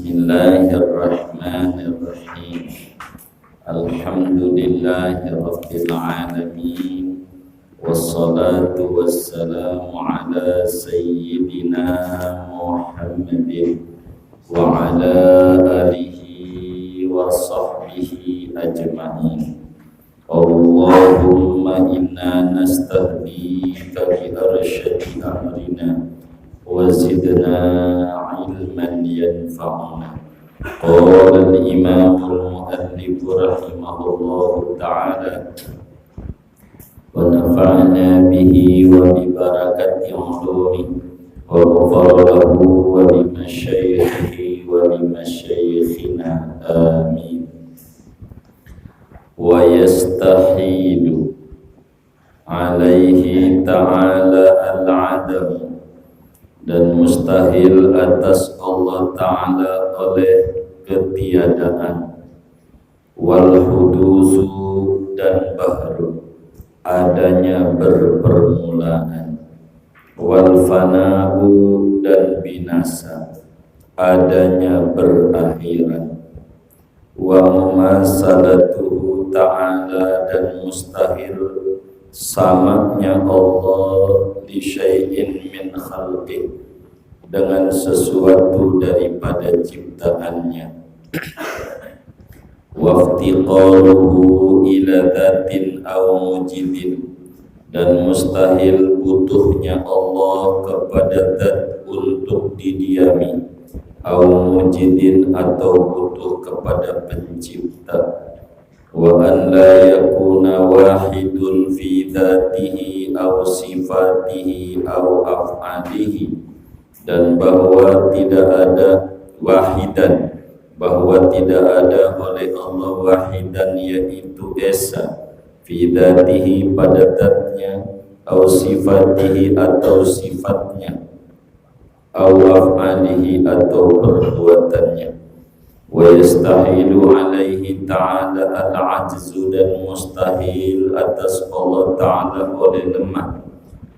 Bismillahirrahmanirrahim. Alhamdulillahi rabbil alamin. Wassalatu wassalamu ala sayyidina Muhammadin wa ala alihi wa sahbihi ajma'in. Allahumma inna nastahdika bi arsyadi amrina wa zidna ilman yanfa'una. Qala al-imam al-muallif rahimahullahu ta'ala wa nafa'ana bihi wa bi barakati ulumi wa ghafara lahu wa li masyayikhihi wa li masyayikhina amin. Wa yastahidu alaihi ta'ala al-adam, dan mustahil atas Allah Ta'ala oleh ketiadaan, wal hudusu, dan baru adanya berpermulaan, wal fana'u, dan binasa adanya berakhiran, wa mumasalatuhu Ta'ala, dan mustahil samanya Allah li syai'in min khalqih, dengan sesuatu daripada ciptaannya, waftiqaruhu ila dhatin aw mujidin, dan mustahil butuhnya Allah kepada zat untuk didiami, aw mujidin, atau butuh kepada pencipta, wa an la yakuna wahidun fi dhatihi aw sifatihi aw af'alihi, dan bahwa tidak ada wahidan, bahwa tidak ada oleh Allah wahidan, yaitu esa, fi dhatihi, pada zatnya, aw sifatihi, atau sifatnya, aw af'alihi, atau perbuatannya. Wa yastahilu alaihi ta'ala al-ajzu, dan mustahil atas Allah Ta'ala oleh lemah,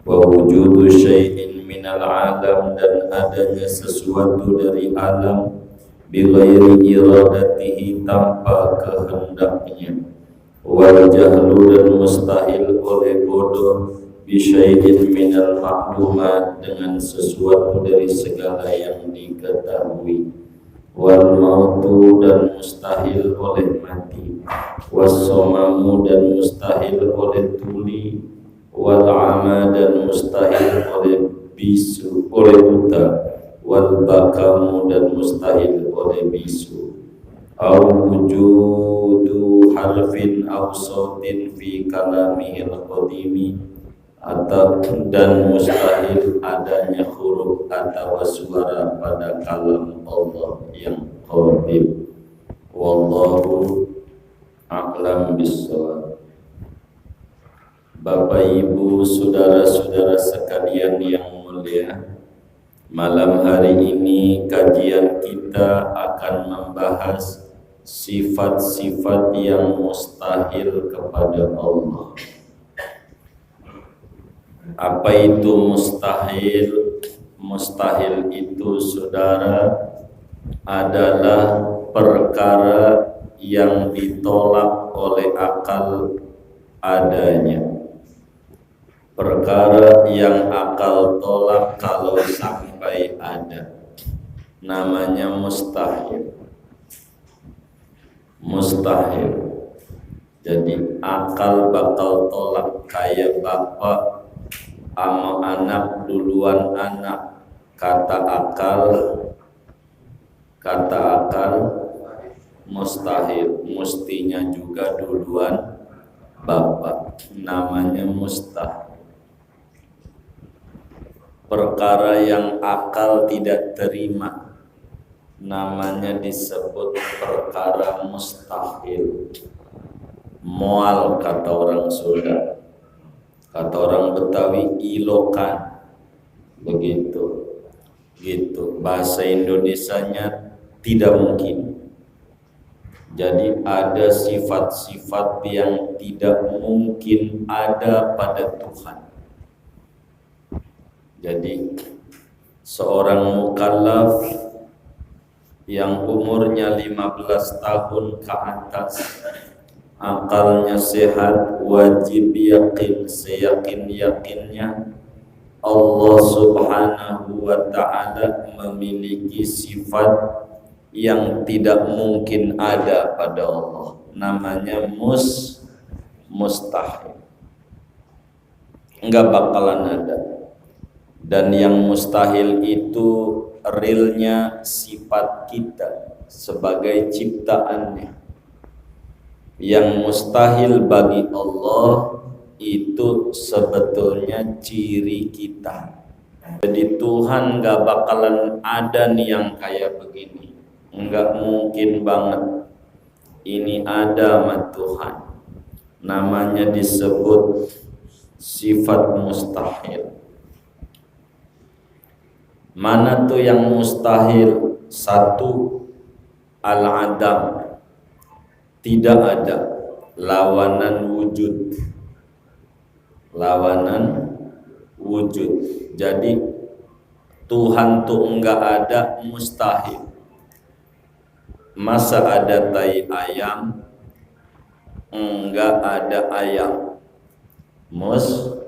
wa wujudu syai'in minal alam, dan adanya sesuatu dari alam, bighairi iradatihi, tanpa kehendaknya, wal jahlu, dan mustahil oleh bodoh, bisyai'in minal maklumat, dengan sesuatu dari segala yang diketahui, wal mautu, dan mustahil oleh mati, wassomamu, dan mustahil oleh tuli, wal ama, dan mustahil oleh bisu, oleh buta, wal bakamu, dan mustahil oleh bisu, au wujudu harfin aw sautin fi kalamihil qadimi, atau dan mustahil adanya huruf atau suara pada kalam Allah yang qadim. Wallahu a'lam bishawab. Bapak Ibu, saudara-saudara sekalian yang mulia, malam hari ini kajian kita akan membahas sifat-sifat yang mustahil kepada Allah. Apa itu mustahil? Mustahil itu, saudara, adalah perkara yang ditolak oleh akal adanya, perkara yang akal tolak kalau sampai ada, namanya mustahil. Mustahil. Jadi akal bakal tolak, kayak bapak ama anak duluan anak, kata akal mustahil, mestinya juga duluan bapak, namanya mustahil. Perkara yang akal tidak terima, namanya disebut perkara mustahil. Moal, kata orang Sunda, kata orang Betawi, ilokan, begitu, gitu. Bahasa Indonesianya tidak mungkin. Jadi ada sifat-sifat yang tidak mungkin ada pada Tuhan. Jadi seorang mukallaf yang umurnya 15 tahun ke atas, akalnya sehat, wajib yakin seyakin-yakinnya Allah Subhanahu wa ta'ala memiliki sifat yang tidak mungkin ada pada Allah, namanya mustahil, enggak bakalan ada. Dan yang mustahil itu realnya sifat kita sebagai ciptaannya. Yang mustahil bagi Allah itu sebetulnya ciri kita. Jadi Tuhan gak bakalan ada nih yang kayak begini, enggak mungkin banget. Ini ada sama Tuhan, namanya disebut sifat mustahil. Mana tuh yang mustahil? Satu, al-adam, tidak ada, lawanan wujud. Lawanan wujud. Jadi Tuhan tuh enggak ada, mustahil. Masa ada tai ayam? Enggak ada ayam, mustahil.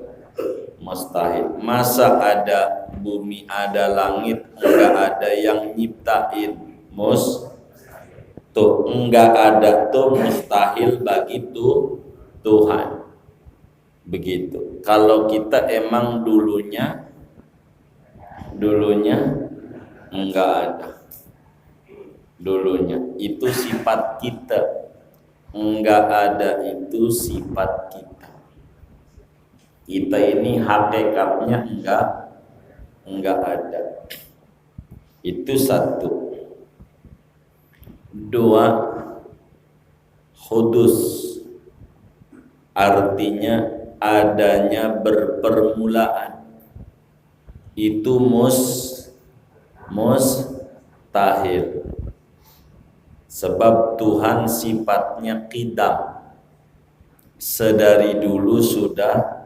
Masa ada bumi, ada langit, enggak ada yang nyiptain, tuh enggak ada, tuh mustahil bagi Tuhan. Begitu. Kalau kita emang dulunya enggak ada, dulunya itu sifat kita, enggak ada itu sifat kita. Kita ini hakikatnya enggak ada. Itu satu. Dua, hudus, artinya adanya berpermulaan. Itu mustahil. Sebab Tuhan sifatnya qidam, sedari dulu sudah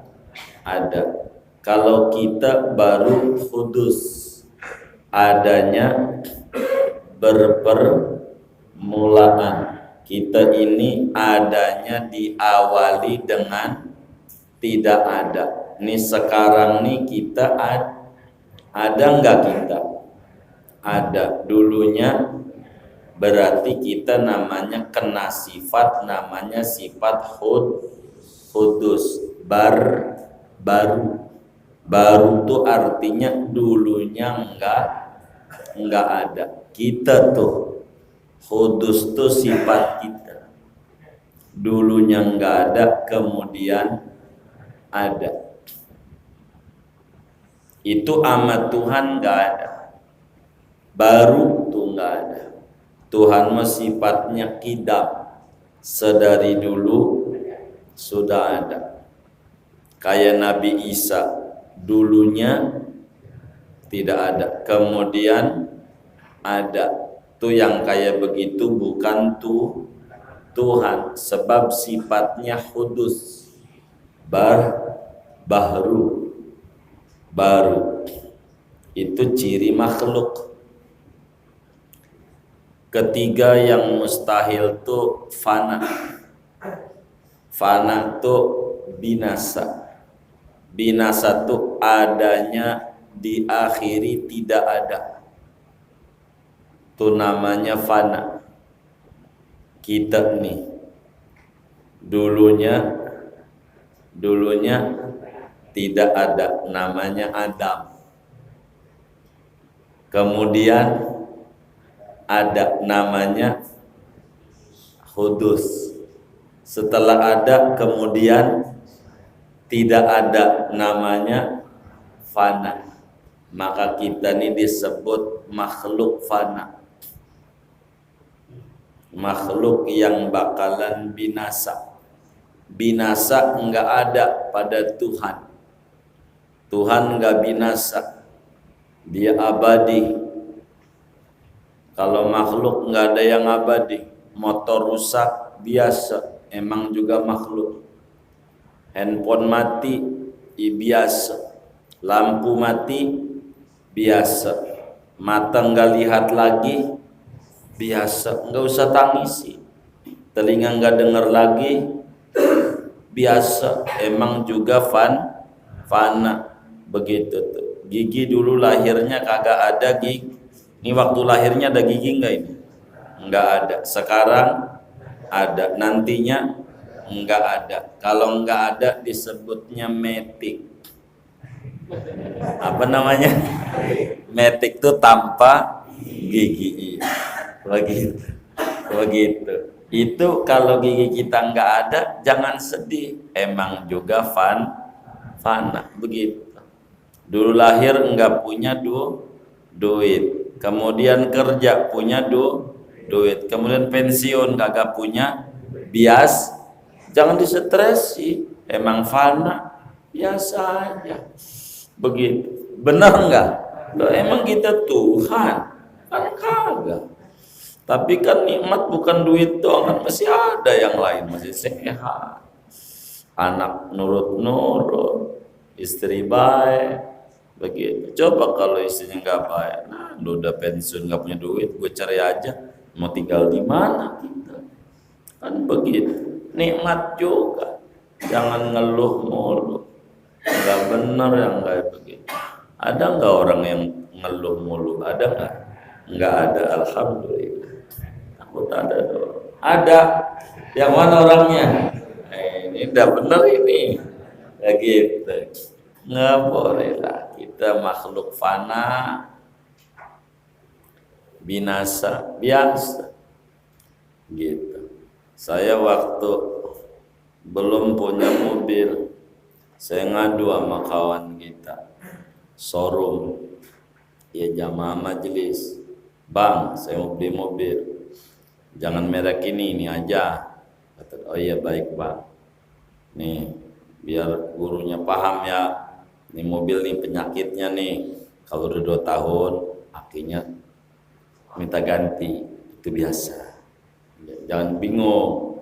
ada. Kalau kita baru hudus, adanya berpermulaan. Kita ini adanya diawali dengan tidak ada. Ini sekarang nih kita ada enggak kita? Ada. Dulunya berarti kita namanya kena sifat, namanya sifat hudus, baru tuh artinya dulunya enggak ada. Kita tuh hudus tuh sifat kita, dulunya enggak ada, kemudian ada. Itu amat Tuhan enggak ada, baru tuh enggak ada. Tuhan mah sifatnya qidam, sedari dulu sudah ada. Kayak Nabi Isa, dulunya tidak ada, kemudian ada. Tuh yang kayak begitu bukan Tuhan, sebab sifatnya hudus, baru. Itu ciri makhluk. Ketiga yang mustahil tuh fana. Fana tuh binasa. Binasa tuh adanya diakhiri tidak ada. Itu namanya fana. Kita nih dulunya tidak ada, namanya Adam. Kemudian ada, namanya hudus. Setelah ada kemudian tidak ada, namanya fana. Maka kita ini disebut makhluk fana, makhluk yang bakalan binasa. Binasa enggak ada pada Tuhan. Tuhan enggak binasa, dia abadi. Kalau makhluk enggak ada yang abadi. Motor rusak biasa, emang juga makhluk. Handphone mati biasa, lampu mati biasa, mata enggak lihat lagi biasa, nggak usah tangisi. Telinga nggak dengar lagi, biasa. Emang juga fana, begitu tuh. Gigi dulu lahirnya kagak ada gigi. Ini waktu lahirnya ada gigi nggak ini? Nggak ada. Sekarang ada, nantinya nggak ada. Kalau nggak ada disebutnya metik. Apa namanya? Metik tuh tanpa gigi. Begitu. Begitu. Itu kalau gigi kita nggak ada, jangan sedih. Emang juga fana. Begitu. Dulu lahir nggak punya duit. Kemudian kerja punya duit. Kemudian pensiun kagak punya bias. Jangan distresi. Emang fana. Biasa aja. Begitu. Benar nggak? Loh, emang kita Tuhan? Kan kagak. Tapi kan nikmat bukan duit doang, kan masih ada yang lain, masih sehat. Anak nurut, istri baik, begitu. Coba kalau istrinya nggak baik, nah udah pensiun nggak punya duit, gue cari aja mau tinggal di mana kita. Kan begitu. Nikmat juga, jangan ngeluh mulu. Nggak benar yang kayak begitu. Ada nggak orang yang ngeluh mulu? Ada nggak? Nggak ada, alhamdulillah. Ada dong. Ada. Yang mana orangnya? Ini udah bener ini. Ya gitu. Nggak boleh lah. Kita makhluk fana, binasa, biasa. Gitu. Saya waktu belum punya mobil, saya ngadu sama kawan kita, showroom, ya jamaah majelis. Bang, saya mau beli mobil. Jangan merek ini aja. Kata, oh iya baik Pak. Nih, biar gurunya paham ya. Ini mobil nih penyakitnya nih. Kalau udah 2 tahun, akinya minta ganti. Itu biasa. Jangan bingung.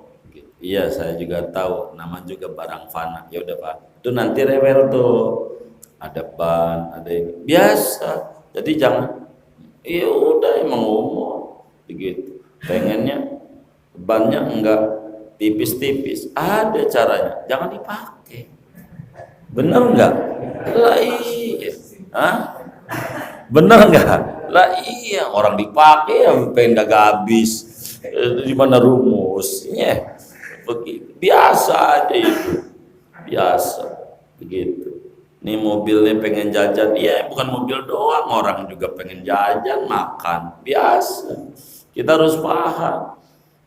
Iya, saya juga tahu. Nama juga barang fana. Ya udah Pak. Itu nanti rewel tuh. Ada ban, ada ini. Biasa. Jadi jangan. Ya udah emang umum. Begitu. Pengennya bannya enggak tipis-tipis, ada caranya, jangan dipakai. Bener enggak? Lah iya. Hah? Bener enggak? Lah iya, orang dipakai ya pengen kagak habis. Di mana rumusnya? Begitu. Biasa aja itu. Biasa. Begitu. Ini mobilnya pengen jajan, iya bukan mobil doang, orang juga pengen jajan, makan. Biasa. Kita harus paham.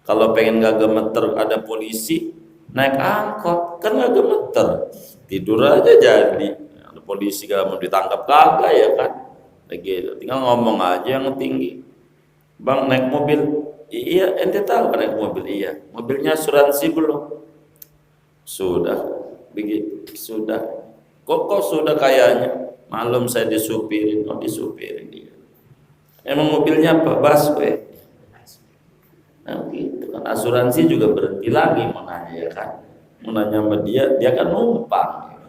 Kalau pengen gak gemeter ada polisi, naik angkot, kan gak gemeter. Tidur aja jadi. Ada polisi gak mau ditangkap kagak ya kan? Begitu. Tinggal ngomong aja yang tinggi. Bang naik mobil, iya ente tahu kan naik mobil? Iya. Mobilnya asuransi belum? Sudah. Begitu. Sudah. Kok sudah kayaknya? Malam saya disupirin, disupirin dia. Emang mobilnya apa? Busway. Nah gitu kan, asuransi juga berhenti lagi mau nanya ya kan, mau nanya sama dia kan numpang.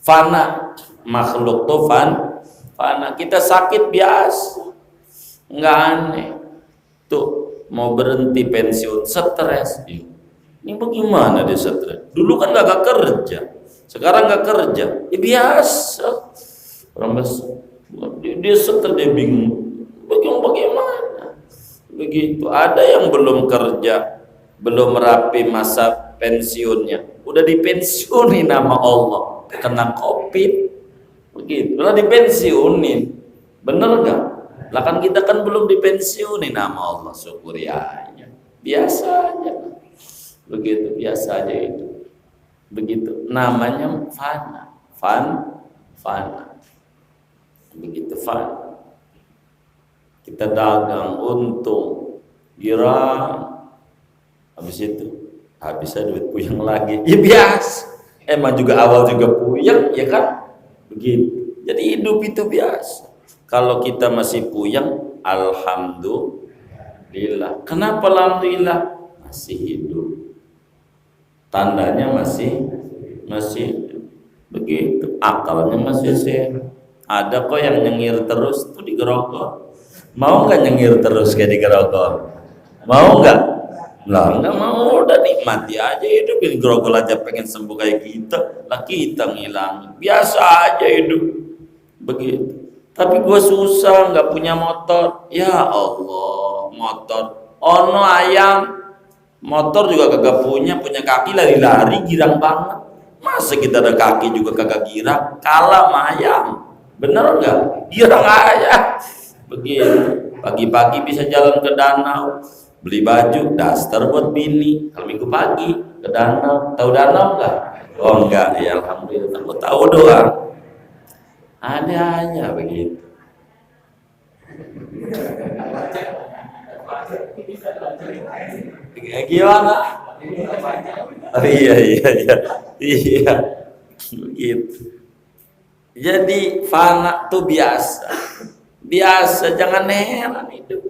Fana, makhluk tuh fana. Kita sakit biasa, nggak aneh. Tuh mau berhenti pensiun, stres. Ini bagaimana dia stres? Dulu kan nggak kerja, sekarang nggak kerja, ya biasa. Orang dia stres, dia bingung. Bagaimana? Begitu. Ada yang belum kerja, belum rapi masa pensiunnya, udah dipensiunin nama Allah, kena COVID. Begitu. Udah dipensiunin, bener gak? Lah kan kita kan belum dipensiunin nama Allah, syukuri aja. Biasa aja. Begitu, biasa aja itu. Begitu. Namanya fana. Fana. Begitu fana. Kita dagang, untung, girang, habis itu habisnya duit puyeng lagi. Ya biasa. Emang juga awal juga puyeng, ya kan? Begitu. Jadi hidup itu biasa. Kalau kita masih puyeng, alhamdulillah. Kenapa alhamdulillah? Masih hidup. Tandanya masih hidup. Begitu. Akalnya masih sehat. Ada kok yang nyengir terus tuh digerogol. Mau nggak nyengir terus kayak di Grogol? Mau nggak? Lah nggak mau, udah nikmati aja hidup. Ini Grogol aja pengen sembuh kayak kita, lah kita ngilang. Biasa aja hidup begitu. Tapi gue susah, nggak punya motor. Ya Allah, motor. Ono ayam, motor juga kagak punya kaki lari-lari girang banget. Masa kita ada kaki juga kagak girang? Kalah sama ayam. Bener nggak? Girang aja. Begitu. Pagi-pagi bisa jalan ke danau, beli baju, daster buat bini. Kalau minggu pagi ke danau. Tahu danau nggak? Oh enggak, ya alhamdulillah. Aku tahu doang. Ada aja begitu. Gimana? Oh, iya. Iya. Begitu. Jadi fana tuh biasa. Biasa, jangan heran itu.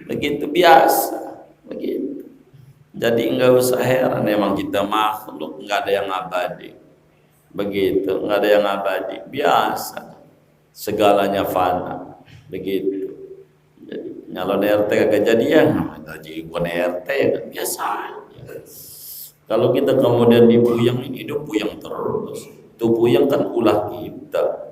Begitu biasa. Begitu. Jadi enggak usah heran, emang kita makhluk, enggak ada yang abadi. Begitu, enggak ada yang abadi. Biasa. Segalanya fana. Begitu. Jadi nyalon RT kagak jadian, jadi bukan RT kan biasa aja. Kalau kita kemudian dipuyang, ini hidup puyang terus. Itu puyang kan ulah kita.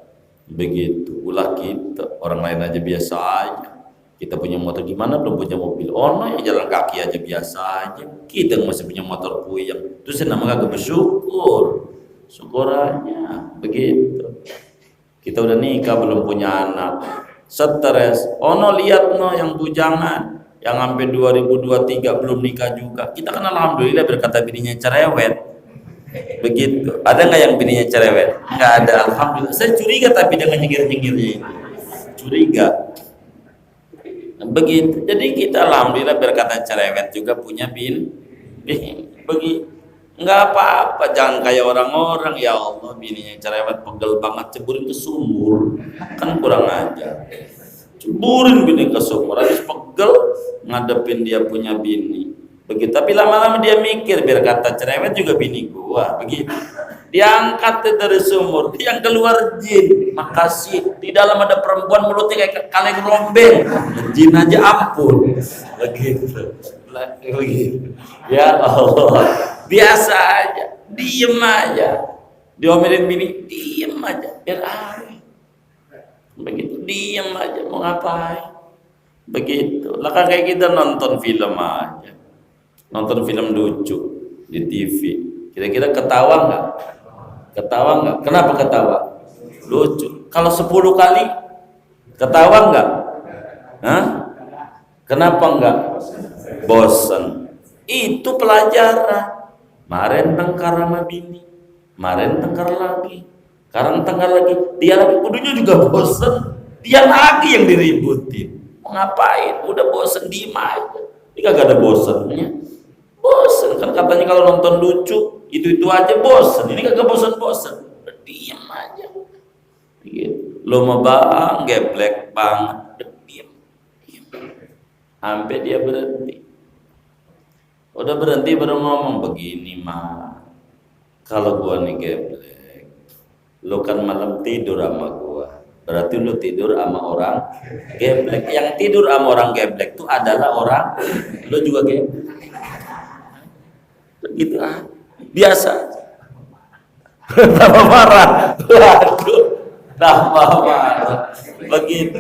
Begitu, ulah kita. Orang lain aja biasa aja. Kita punya motor gimana, belum punya mobil. Ono yang jalan kaki aja biasa aja. Kita masih punya motor puyang. Terus nama kagak bersyukur. Syukur aja. Begitu. Kita udah nikah belum punya anak. Stres. Ono lihat no yang bujangan, yang sampai 2023 belum nikah juga. Kita kan alhamdulillah berkata bininya cerewet. Begitu. Ada nggak yang bininya cerewet? Nggak ada, alhamdulillah. Saya curiga tapi dengan nyengir-nyengirnya ini. Curiga. Begitu. Jadi kita alhamdulillah berkata cerewet juga punya begitu. Nggak apa-apa, jangan kayak orang-orang, ya Allah bininya cerewet pegel banget, ceburin ke sumur. Kan kurang aja. Ceburin bini ke sumur, habis pegel ngadepin dia punya bini. Begitu, tapi lama-lama dia mikir, biar kata cerewet juga bini gua, begitu. Diangkat dari sumur, yang keluar jin. Makasih, di dalam ada perempuan mulutnya kayak kaleng rombeng. Jin aja ampun. Begitu. Begitu. Ya Allah, biasa aja, diem aja. Diomelin bini, diem aja, biar aneh. Begitu, diem aja, mau ngapain? Begitu. Lah kan kayak kita nonton film aja. Nonton film lucu di TV, kira-kira ketawa nggak? Ketawa nggak? Kenapa ketawa? Lucu. Kalau 10 kali ketawa nggak? Hah? Kenapa nggak? Bosen. Itu pelajaran. Kemarin tengkar sama bini, kemarin tengkar lagi, sekarang tengkar lagi, dia lagi kudunya juga bosen, dia lagi yang diributin. Mau ngapain? Udah bosen, diem aja. Ini kagak ada bosennya. Bosen kan katanya kalau nonton lucu itu aja bosen. Ini kagak bosen-bosen. Diam aja. Gitu. Lo mau bang, geblek banget. Diam. Sampai dia berhenti. Udah berhenti baru ngomong begini mah. Kalau gua nih geblek, lo kan malam tidur sama gua. Berarti lo tidur sama orang geblek. Yang tidur sama orang geblek itu adalah orang lo juga geblek. Gitu biasa. Tambah marah. Waduh, tambah marah. Begitu.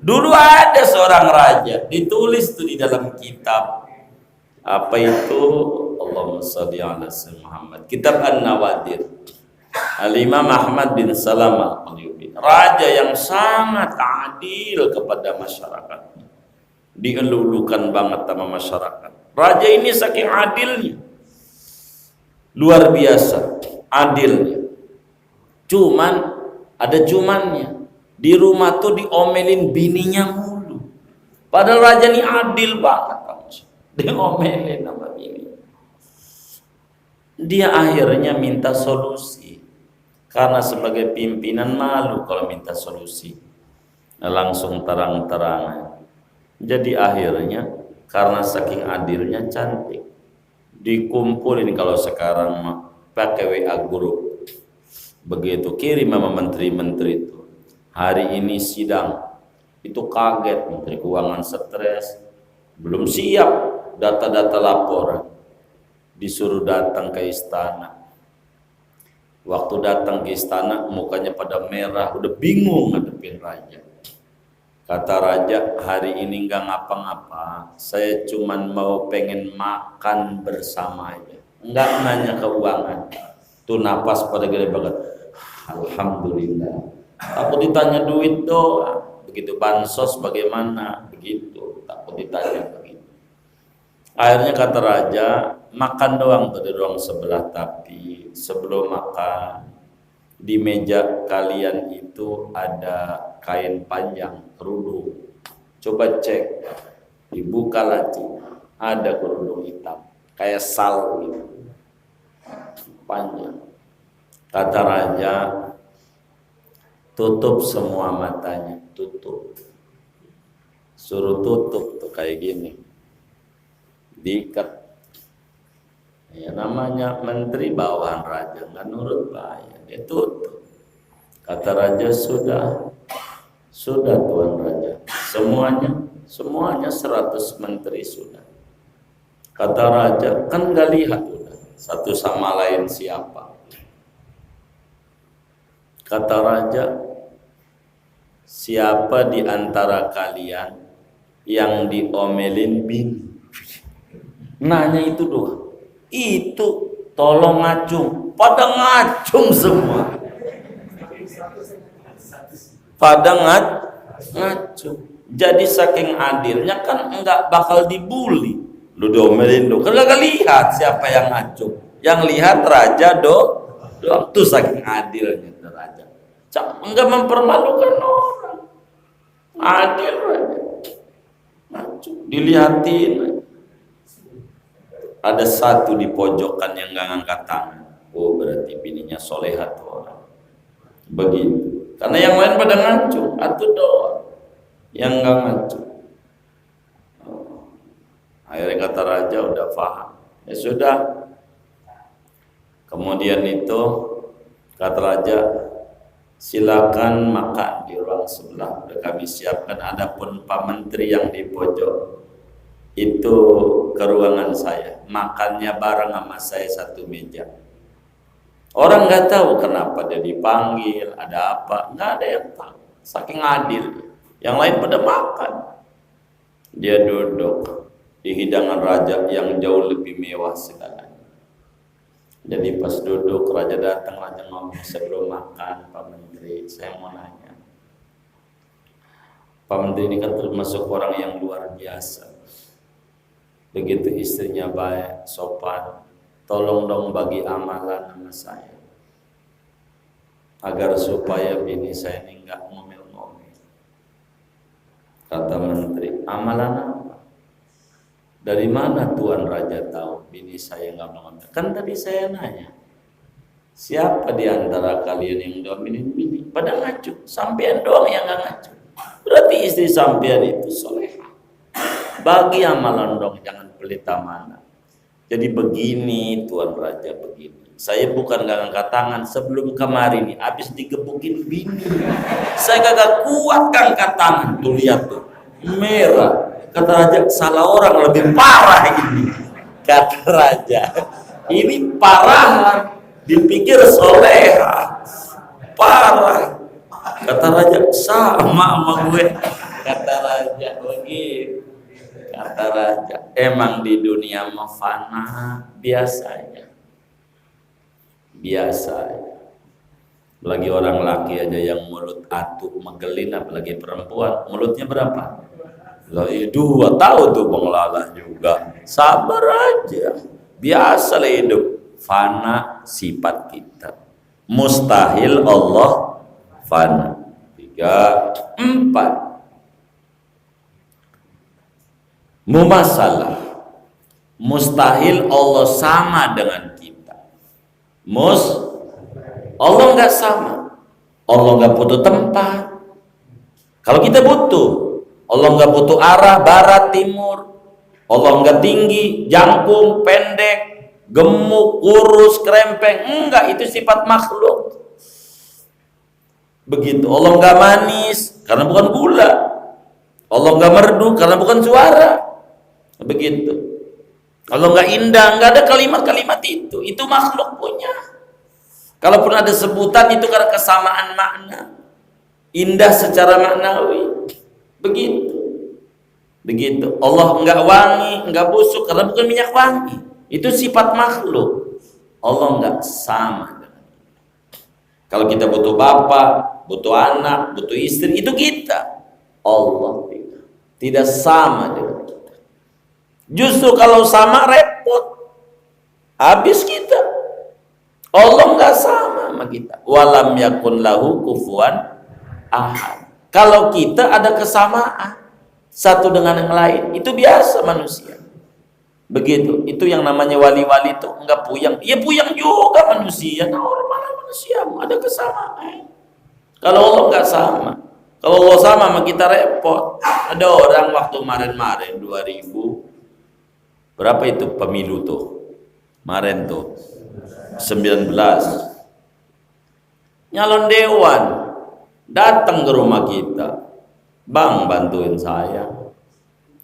Dulu ada seorang raja, ditulis tuh di dalam kitab. Apa itu? Allahumma shalli ala sayyidina Muhammad. Kitab An-Nawadir. Al-Imam Ahmad bin Salam Al-Qalyubi. Raja yang sangat adil kepada masyarakat. Dielulukan banget sama masyarakat. Raja ini saking adilnya, luar biasa adilnya. Cuman ada cumannya, di rumah tuh diomelin bininya mulu. Padahal raja ini adil banget, diomelin sama bini. Dia akhirnya minta solusi, karena sebagai pimpinan malu kalau minta solusi langsung terang-terangan. Jadi akhirnya karena saking adilnya cantik, dikumpulin kalau sekarang pakai WA grup. Begitu kirim sama menteri-menteri itu. Hari ini sidang Itu kaget, Menteri Keuangan stres, belum siap data-data laporan. Disuruh datang ke istana. Waktu datang ke istana mukanya pada merah, udah bingung ngadepin raja. Kata raja, hari ini nggak ngapa-ngapa, saya cuman mau pengen makan bersama aja, nggak nanya keuangan. Tuh napas pada gede banget. Alhamdulillah. Takut ditanya duit doang. Begitu bansos bagaimana? Begitu. Takut ditanya begitu. Akhirnya kata raja, makan doang dari ruang sebelah, tapi sebelum makan di meja kalian itu ada kain panjang kerudung. Coba cek, dibuka laci, ada kerudung hitam kayak sal gitu, panjang. Kata raja, tutup semua matanya, tutup. Suruh tutup tuh kayak gini, diikat. Ya namanya menteri bawahan raja, nggak nurut bahaya, dia tutup. Kata raja, sudah Tuan Raja, semuanya 100 menteri sudah. Kata raja, kan nggak lihat udah satu sama lain siapa. Kata raja, siapa di antara kalian yang diomelin bini? Nanya itu doang. Itu tolong ngacung, pada ngacung semua. Pada ngacung. Jadi saking adilnya kan enggak bakal dibully. Lu diomelin lu, kan gak lihat siapa yang ngacung. Yang lihat raja doang. Tuh saking adilnya raja. Enggak mempermalukan orang. Adil raja. Ngacung, dilihatin. Ada satu di pojokan yang gak ngangkat tangan. Oh berarti bininya soleha tuh orang. Begitu. Karena yang lain pada ngacung, atuh doang yang gak ngacung. Akhirnya kata raja udah paham. Ya sudah. Kemudian itu kata raja, silakan makan di ruang sebelah. Udah kami siapkan. Adapun Pak Menteri yang di pojok itu ke ruangan saya, makannya bareng sama saya satu meja. Orang nggak tahu kenapa dia dipanggil, ada apa, nggak ada yang tahu. Saking adil, yang lain pada makan, dia duduk di hidangan raja yang jauh lebih mewah segalanya. Jadi pas duduk raja datang, raja ngomong, sebelum makan Pak Menteri, saya mau nanya, Pak Menteri ini kan termasuk orang yang luar biasa. Begitu istrinya baik, sopan, tolong dong bagi amalan sama saya, agar supaya bini saya ini nggak ngomel-ngomel. Kata menteri, amalan apa? Dari mana Tuan Raja tahu bini saya nggak ngomel? Kan tadi saya nanya, siapa di antara kalian yang dominatin bini? Pada ngacu, sampean doang yang nggak ngacu. Berarti istri sampean itu soleha. Bagi amalan dong, jangan pelit amanah. Jadi begini Tuan Raja, begini. Saya bukan gak ngangkat tangan, sebelum kemarin nih habis digebukin bini. Saya kagak kuat ngangkat tangan. Tuh lihat tuh, merah. Kata Raja, salah orang, lebih parah ini. Kata Raja, ini parah. Dipikir soleha, parah. Kata Raja, sama gue. Kata Raja, begitu. Kata Raja, emang di dunia mah fana, biasanya. Lagi orang laki aja yang mulut atuk megelin, apalagi perempuan, mulutnya berapa? Lah 2, tahu tuh Bang Lala juga. Sabar aja, biasa lah hidup. Fana sifat kita, mustahil Allah fana. 3, 4. Mumasalah, mustahil Allah sama dengan kita. Allah nggak sama. Allah nggak butuh tempat. Kalau kita butuh, Allah nggak butuh arah barat timur. Allah nggak tinggi, jangkung, pendek, gemuk, kurus, krempeng. Enggak, itu sifat makhluk. Begitu. Allah nggak manis karena bukan gula. Allah nggak merdu karena bukan suara. Begitu. Kalau nggak indah, nggak ada kalimat-kalimat itu makhluk punya. Kalaupun ada sebutan itu karena kesamaan makna, indah secara maknawi. Begitu. Allah nggak wangi, nggak busuk karena bukan minyak wangi. Itu sifat makhluk. Allah nggak sama. Kalau kita butuh bapak, butuh anak, butuh istri, itu kita. Allah tidak sama dengan kita. Justru kalau sama repot, habis kita. Allah nggak sama sama kita. Walam yakun lahu kufuwan ahad. Kalau kita ada kesamaan satu dengan yang lain, itu biasa manusia. Begitu. Itu yang namanya wali-wali itu enggak puyang. Iya puyang juga manusia. Normal manusia ada kesamaan. Kalau Allah enggak sama. Kalau Allah sama sama kita repot. Ada orang waktu kemarin 2000 berapa itu pemilu tuh? Kemarin tuh 19. Nyalon dewan datang ke rumah kita. Bang, bantuin saya.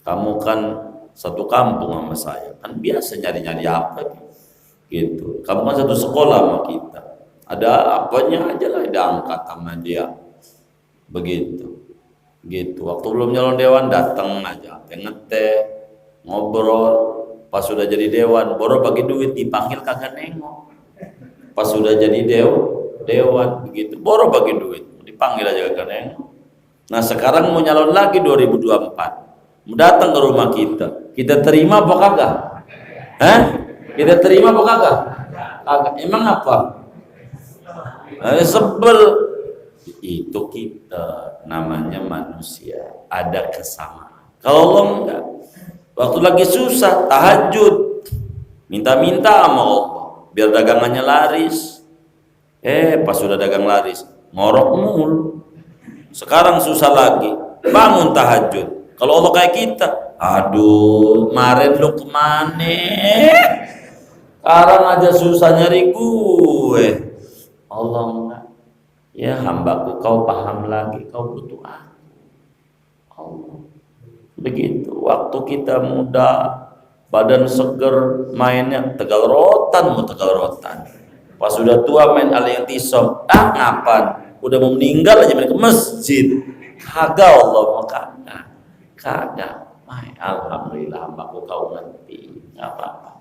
Kamu kan satu kampung sama saya, kan biasa nyari-nyari apa gitu. Kamu kan satu sekolah sama kita, ada apanya aja lah diangkat sama dia. Begitu. Waktu belum nyalon dewan datang aja, ngeteh, ngobrol. Pas sudah jadi dewan, baru bagi duit, dipanggil kagak nengok. Pas sudah jadi dewan, begitu, baru bagi duit, dipanggil aja kagak nengok. Nah sekarang mau nyalon lagi 2024. Datang ke rumah kita terima apa kagak? Kita terima apa kagak? Kagak. Emang apa? Sebel. Itu kita namanya manusia, ada kesamaan. Kalau Allah enggak, waktu lagi susah tahajud, minta-minta sama Allah biar dagangannya laris. Pas sudah dagang laris, ngorok mulu. Sekarang susah lagi, bangun tahajud. Kalau Allah kayak kita, aduh, kemarin lu kemana? Sekarang aja susah nyari gue. Allah enggak. Ya hambaku, kau paham lagi, kau butuh aku. Allah. Begitu. Waktu kita muda, badan seger, mainnya tegal rotan. Pas sudah tua main al-i'tisam, ngapan? Udah mau meninggal aja mereka ke masjid. Kagak Allah mau kagak. Alhamdulillah hambaku kau ngerti, nggak apa-apa,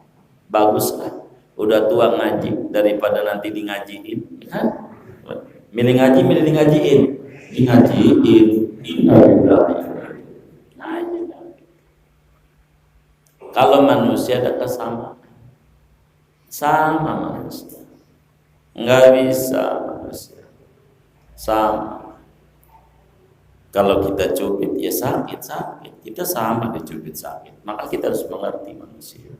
bagus kan, udah tua ngaji daripada nanti di ngajiin, kan? Milih ngaji, milih di ngajiin. Kalau manusia ada kesamaan, sama manusia, nggak bisa manusia sama. Kalau kita cubit, ya sakit. Kita sama dicubit sakit. Maka kita harus mengerti manusia.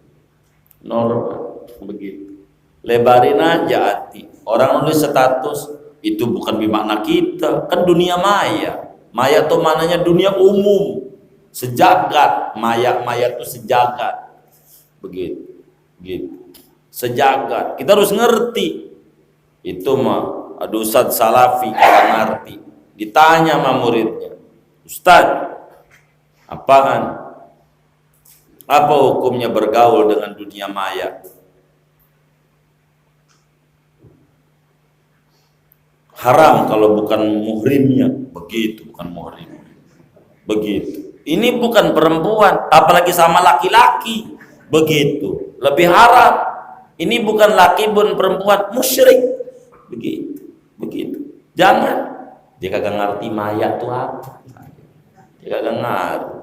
Normal, begitu. Lebarin aja hati. Orang nulis status, itu bukan bermakna kita. Kan dunia maya. Maya itu mananya dunia umum. Sejagat. Maya itu sejagat. Begitu. Sejagat. Kita harus ngerti. Itu mah, Ustadz Salafi kalau ngerti. Ditanya sama muridnya, Ustadz, apaan? Apa hukumnya bergaul dengan dunia maya? Haram kalau bukan muhrimnya. Begitu, bukan muhrim. Begitu. Ini bukan perempuan, apalagi sama laki-laki. Begitu. Lebih haram. Ini bukan laki pun perempuan, musyrik. Begitu. Jangan. Dia kagak ngerti maya itu apa. Dia kagak ngerti.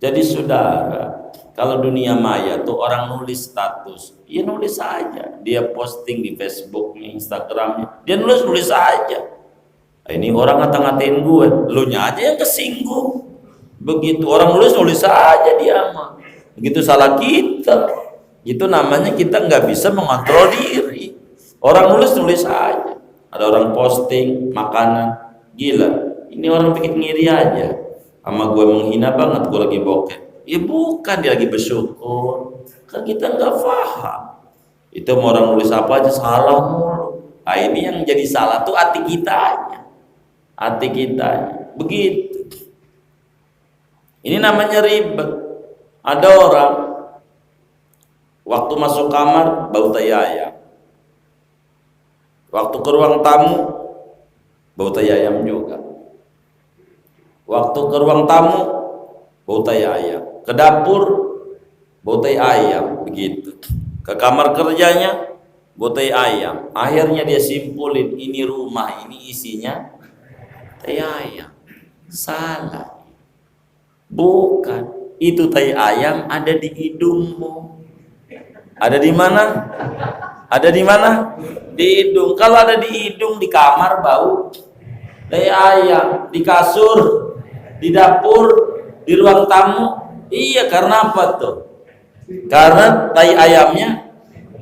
Jadi saudara, kalau dunia maya tuh orang nulis status, ya nulis aja. Dia posting di Facebooknya, Instagramnya, dia nulis aja. Ini orang ngata-ngatain gue, lu nya aja yang kesinggung. Begitu orang nulis aja dia mah. Begitu salah kita. Itu namanya kita nggak bisa mengontrol diri. Orang nulis aja. Ada orang posting makanan, gila. Ini orang bikin ngiri aja. Sama gue menghina banget, gue lagi bokeh. Ya bukan, dia lagi bersyukur. Kan kita nggak paham. Itu mau orang nulis apa aja salah mulu. Nah ini yang jadi salah tuh hati kita aja. Begitu. Ini namanya ribet. Ada orang waktu masuk kamar bau tai ayam, waktu ke ruang tamu bau tai ayam juga, waktu ke ruang tamu bau tai ayam, ke dapur bau tai ayam, begitu, ke kamar kerjanya bau tai ayam. Akhirnya dia simpulin ini rumah ini isinya tai ayam. Salah, bukan. Itu tai ayam ada di hidungmu. Ada di mana? Ada di mana? Di hidung. Kalau ada di hidung, di kamar bau tai ayam, di kasur, di dapur, di ruang tamu. Iya, karena apa tuh? Karena tai ayamnya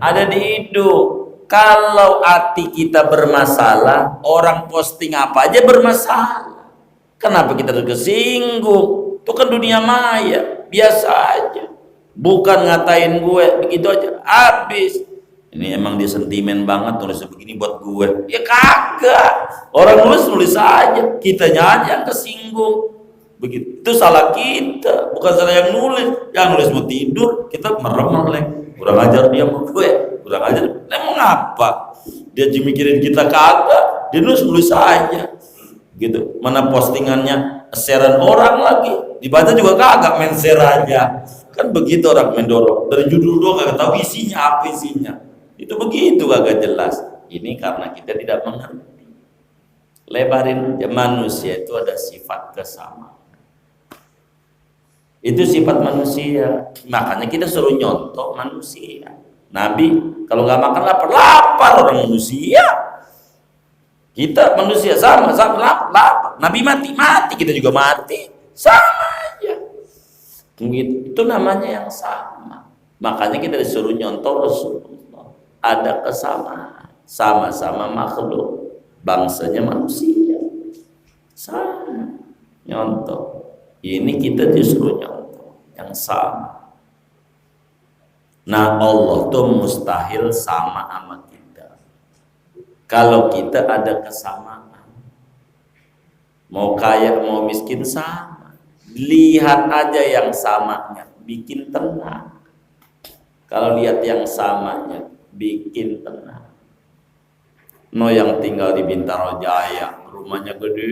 ada di hidung. Kalau hati kita bermasalah, orang posting apa aja bermasalah. Kenapa kita tersinggung? Itu kan dunia maya, biasa aja. Bukan ngatain gue, begitu aja, habis. Ini emang dia sentimen banget nulis begini buat gue. Ya kagak. Orang nulis aja, kitanya aja yang kesinggung. Begitu. Itu salah kita, bukan salah yang nulis. Yang nulis mau tidur, kita merem-melek. Kurang ajar dia sama gue, kurang ajar. Mau ngapa? Dia mikirin kita kagak, dia nulis aja. Gitu. Mana postingannya sharean orang lagi, dibaca juga kagak, main share aja. Kan begitu orang mendorong, dari judul doang kagak tahu isinya apa isinya. Itu begitu kagak jelas. Ini karena kita tidak mengerti. Lebarin manusia itu ada sifat kesamaan. Itu sifat manusia. Makanya kita suruh nyontok manusia. Nabi kalau nggak makan lapar orang manusia. Kita manusia sama lapar. Nabi mati, kita juga mati. Sama aja. Itu namanya yang sama. Makanya kita disuruh nyontoh Rasulullah. Ada kesamaan. Sama-sama makhluk. Bangsanya manusia. Sama. Nyontoh. Ini kita disuruh nyontoh. Yang sama. Nah, Allah tuh mustahil sama sama kita. Kalau kita ada kesamaan, mau kaya mau miskin sama, lihat aja yang samanya bikin tenang. Kalau lihat yang samanya bikin tenang. No yang tinggal di Bintaro Jaya, rumahnya gede,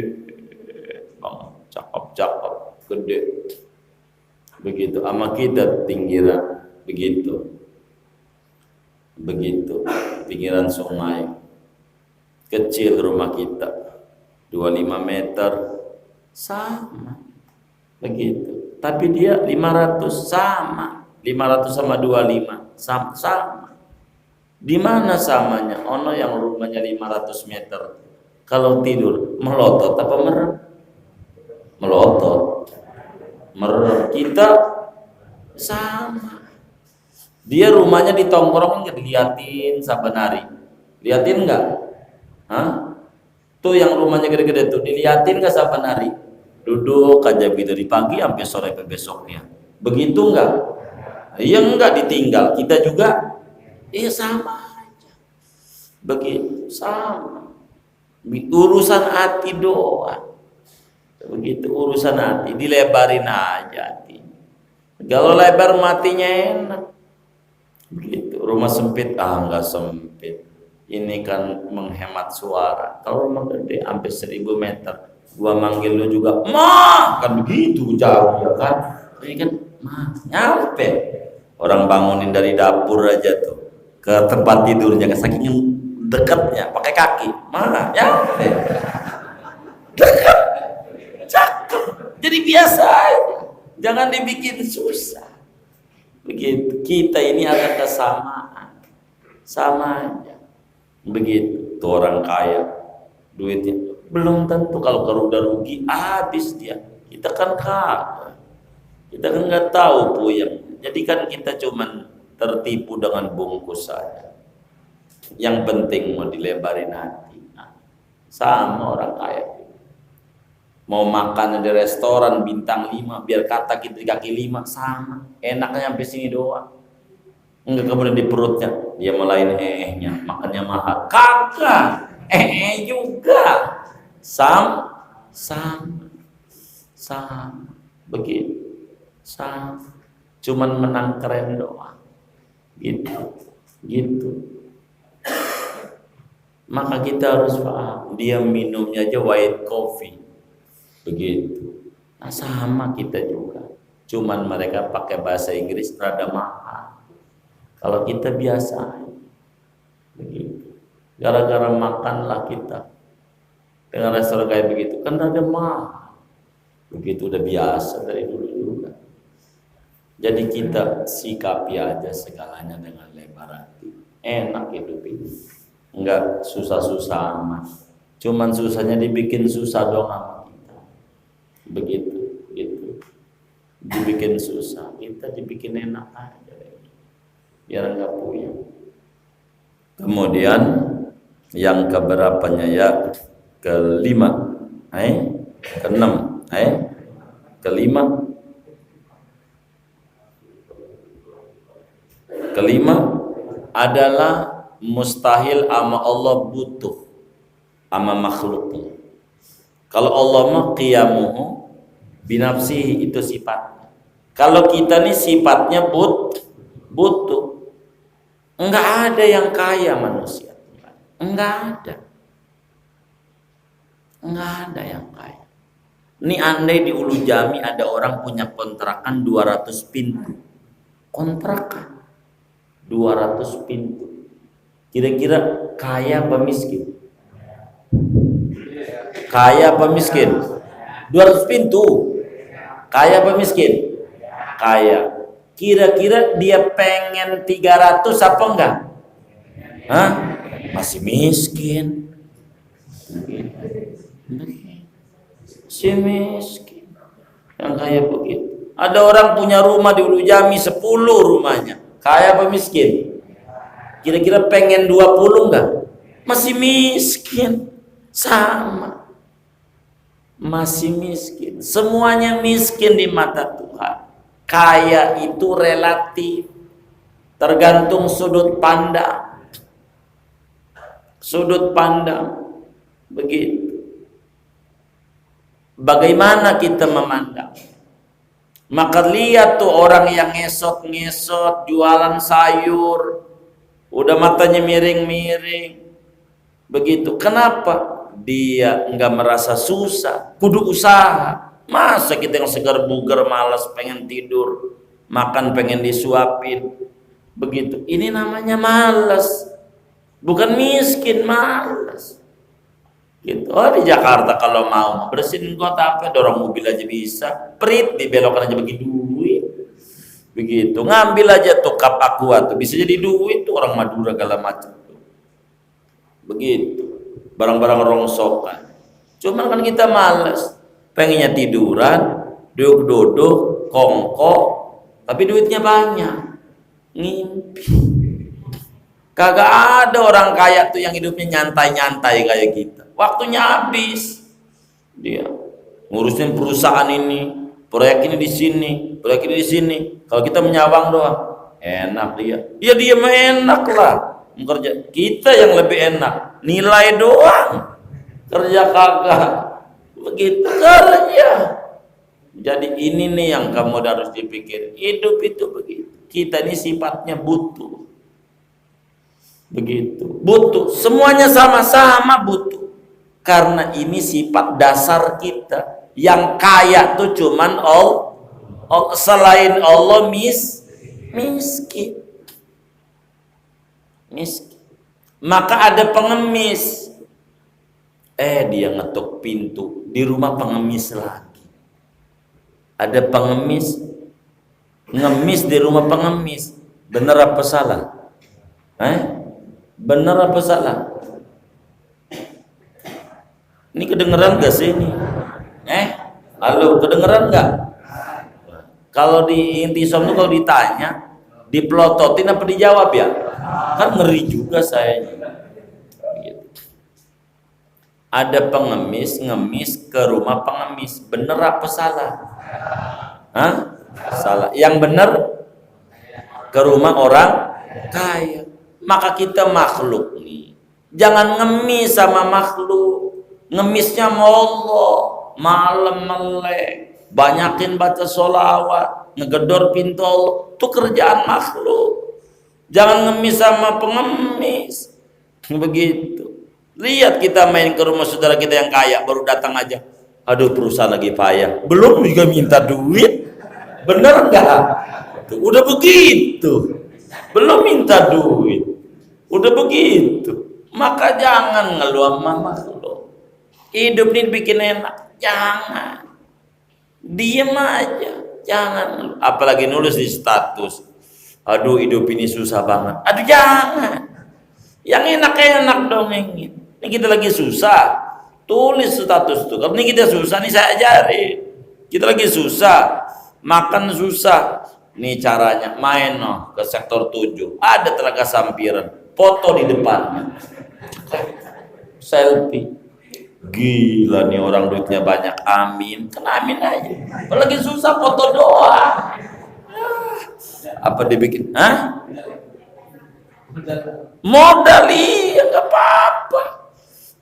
bang, cakep, gede, begitu. Sama kita pinggiran, begitu, pinggiran sungai. Kecil rumah kita 25 meter sama begitu, tapi dia 500 sama 500 sama 25 sama. Di mana samanya? Ono yang rumahnya 500 meter kalau tidur melotot apa merem? Melotot, merem. Kita sama. Dia rumahnya di tongkrong nggak diliatin saban hari, liatin nggak? Hah? Tuh yang rumahnya gede-gede tuh diliatin gak saban hari? Duduk aja gitu dari pagi sampai sore ke besoknya. Begitu enggak? Iya enggak, ditinggal. Kita juga iya sama aja. Begitu sama. Urusan hati doang. Begitu urusan hati, dilebarin aja hati. Kalau lebar matinya enak. Begitu. Rumah sempit enggak sempit. Ini kan menghemat suara. Kalau rumah gede sampai 1000 meter, gua manggil lu juga kan begitu jauh ya kan. Ini kan nyampe. Orang bangunin dari dapur aja tuh ke tempat tidurnya, saking dekatnya pakai kaki nyampe. Dekat, cakep. Jadi biasa aja, jangan dibikin susah. Begitu. Kita ini ada kesamaan, sama aja. Begitu. Tuh orang kaya, duitnya belum tentu, kalau udah rugi habis dia. Kita kan kagak, kita kan nggak tahu puyeng. Jadi kan kita cuman tertipu dengan bungkus saja. Yang penting mau dilebarin hati. Sama orang kaya, mau makan di restoran bintang 5 biar kata kita di kaki 5 sama, enaknya sampai sini doang. Enggak, kemudian di perutnya dia melain nya makannya mahal, kagak juga sama begitu. Sama. Cuman menang keren doang. Gitu. Maka kita harus paham, dia minumnya aja white coffee. Begitu. Nah, sama kita juga. Cuman mereka pakai bahasa Inggris rada mahal. Kalau kita biasa. Begitu. Gara-gara makanlah kita dengan restoran kayak begitu, kan rada mahal. Begitu udah biasa dari dulu juga. Jadi kita sikapi aja segalanya dengan lebar hati. Enak hidup ini. Enggak susah-susah amat. Cuman susahnya dibikin susah dong sama kita. Begitu, gitu. Dibikin susah, kita dibikin enak aja. Biar enggak puyeng. Kemudian yang keberapanya ya? Kelima. Keenam. Kelima adalah mustahil ama Allah butuh ama makhluknya. Kalau Allah mah qiyamuhu binafsihi, itu sifatnya. Kalau kita nih sifatnya butuh. Enggak ada yang kaya manusia. Enggak ada yang kaya. Ini andai di Ulu Jami ada orang punya kontrakan 200 pintu. Kontrakan 200 pintu. Kira-kira kaya apa miskin? Kaya apa miskin? 200 pintu. Kaya apa miskin? Kaya. Kira-kira dia pengen 300 apa enggak? Hah? Masih miskin. Si miskin. Yang kaya begitu. Ada orang punya rumah di Ulu Jami 10 rumahnya. Kaya apa miskin? Kira-kira pengen 20 enggak? Masih miskin. Sama. Masih miskin. Semuanya miskin di mata Tuhan. Kaya itu relatif, tergantung sudut pandang. Begitu. Bagaimana kita memandang? Maka lihat tuh orang yang ngesot jualan sayur, udah matanya miring-miring. Begitu. Kenapa? Dia enggak merasa susah, kudu usaha. Masa kita yang segar bugar malas pengen tidur, makan pengen disuapin. Begitu. Ini namanya malas. Bukan miskin, malas. Gitu. Oh, di Jakarta kalau mau bersihin kota apa, dorong mobil aja bisa. Prit dibelokkan aja bagi duit. Begitu. Ngambil aja tuh kap aqua tuh bisa jadi duit tuh, orang Madura segala macam. Begitu. Barang-barang rongsokan. Cuman kan kita malas. Pengennya tiduran, duduk-duduk, kongkok, tapi duitnya banyak. Ngimpi. Kagak ada orang kaya tuh yang hidupnya nyantai-nyantai kayak kita. Waktunya habis. Dia ngurusin perusahaan ini, proyek ini di sini, proyek ini di sini. Kalau kita menyawang doang, enak dia. Ya dia mah enak lah. Kerja kita yang lebih enak, nilai doang. Kerja kagak. Begitu kerja. Jadi ini nih yang kamu harus dipikir. Hidup itu begitu. Kita ini sifatnya butuh. Begitu. Butuh. Semuanya sama-sama butuh. Karena ini sifat dasar kita. Yang kaya tuh cuman Allah. Selain Allah miskin. Maka ada pengemis. Dia ngetuk pintu di rumah pengemis lagi. Ada pengemis ngemis di rumah pengemis. Benar apa salah? Benar apa salah? Ini kedengeran gak sih ini? Halo, kedengeran gak? Kalau di Intisom tuh kalau ditanya, dipelototin apa dijawab ya? Kan ngeri juga saya. Ada pengemis ngemis ke rumah pengemis, bener apa salah? Salah. Yang bener ke rumah orang kaya. Maka kita makhluk nih, jangan ngemis sama makhluk. Ngemisnya sama Allah, malam melek. banyakin baca sholawat, ngegedor pintu Allah, itu kerjaan makhluk. Jangan ngemis sama pengemis. Begitu. Lihat kita main ke rumah saudara kita yang kaya, baru datang aja, aduh perusahaan lagi payah, belum juga minta duit. Bener nggak? Udah begitu, belum minta duit, udah begitu. Maka jangan ngeluh sama makhluk. Hidup ini bikin enak, jangan. Diem aja, jangan. Apalagi nulis di status, aduh hidup ini susah banget. Aduh jangan. Yang enak-enak dong ingin. Ini kita lagi susah, tulis status tuh. Kalau ini kita susah nih saya ajarin. Kita lagi susah, makan susah. Nih caranya, main ke sektor 7. Ada Telaga Sampiran, foto di depannya. Selfie. Gila nih orang duitnya banyak, amin. Kan amin aja. Apalagi susah foto doang. Apa dibikin? Hah? Modal iya nggak apa-apa.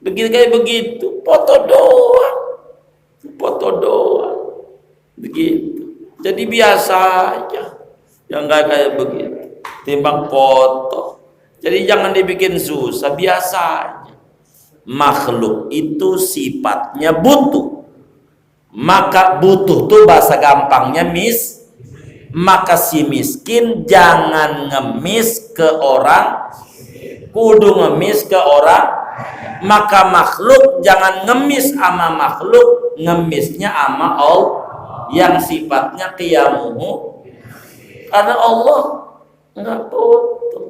Begitu kayak begitu, foto doang. Foto doang. Begitu. Jadi biasa aja. Yang nggak kayak begitu. Timbang foto. Jadi jangan dibikin susah, biasa aja. Makhluk itu sifatnya butuh. Maka butuh tuh bahasa gampangnya maka si miskin jangan ngemis ke orang, kudu ngemis ke orang. Maka makhluk jangan ngemis sama makhluk, ngemisnya sama Allah yang sifatnya qiyamuhu. Karena Allah nggak butuh.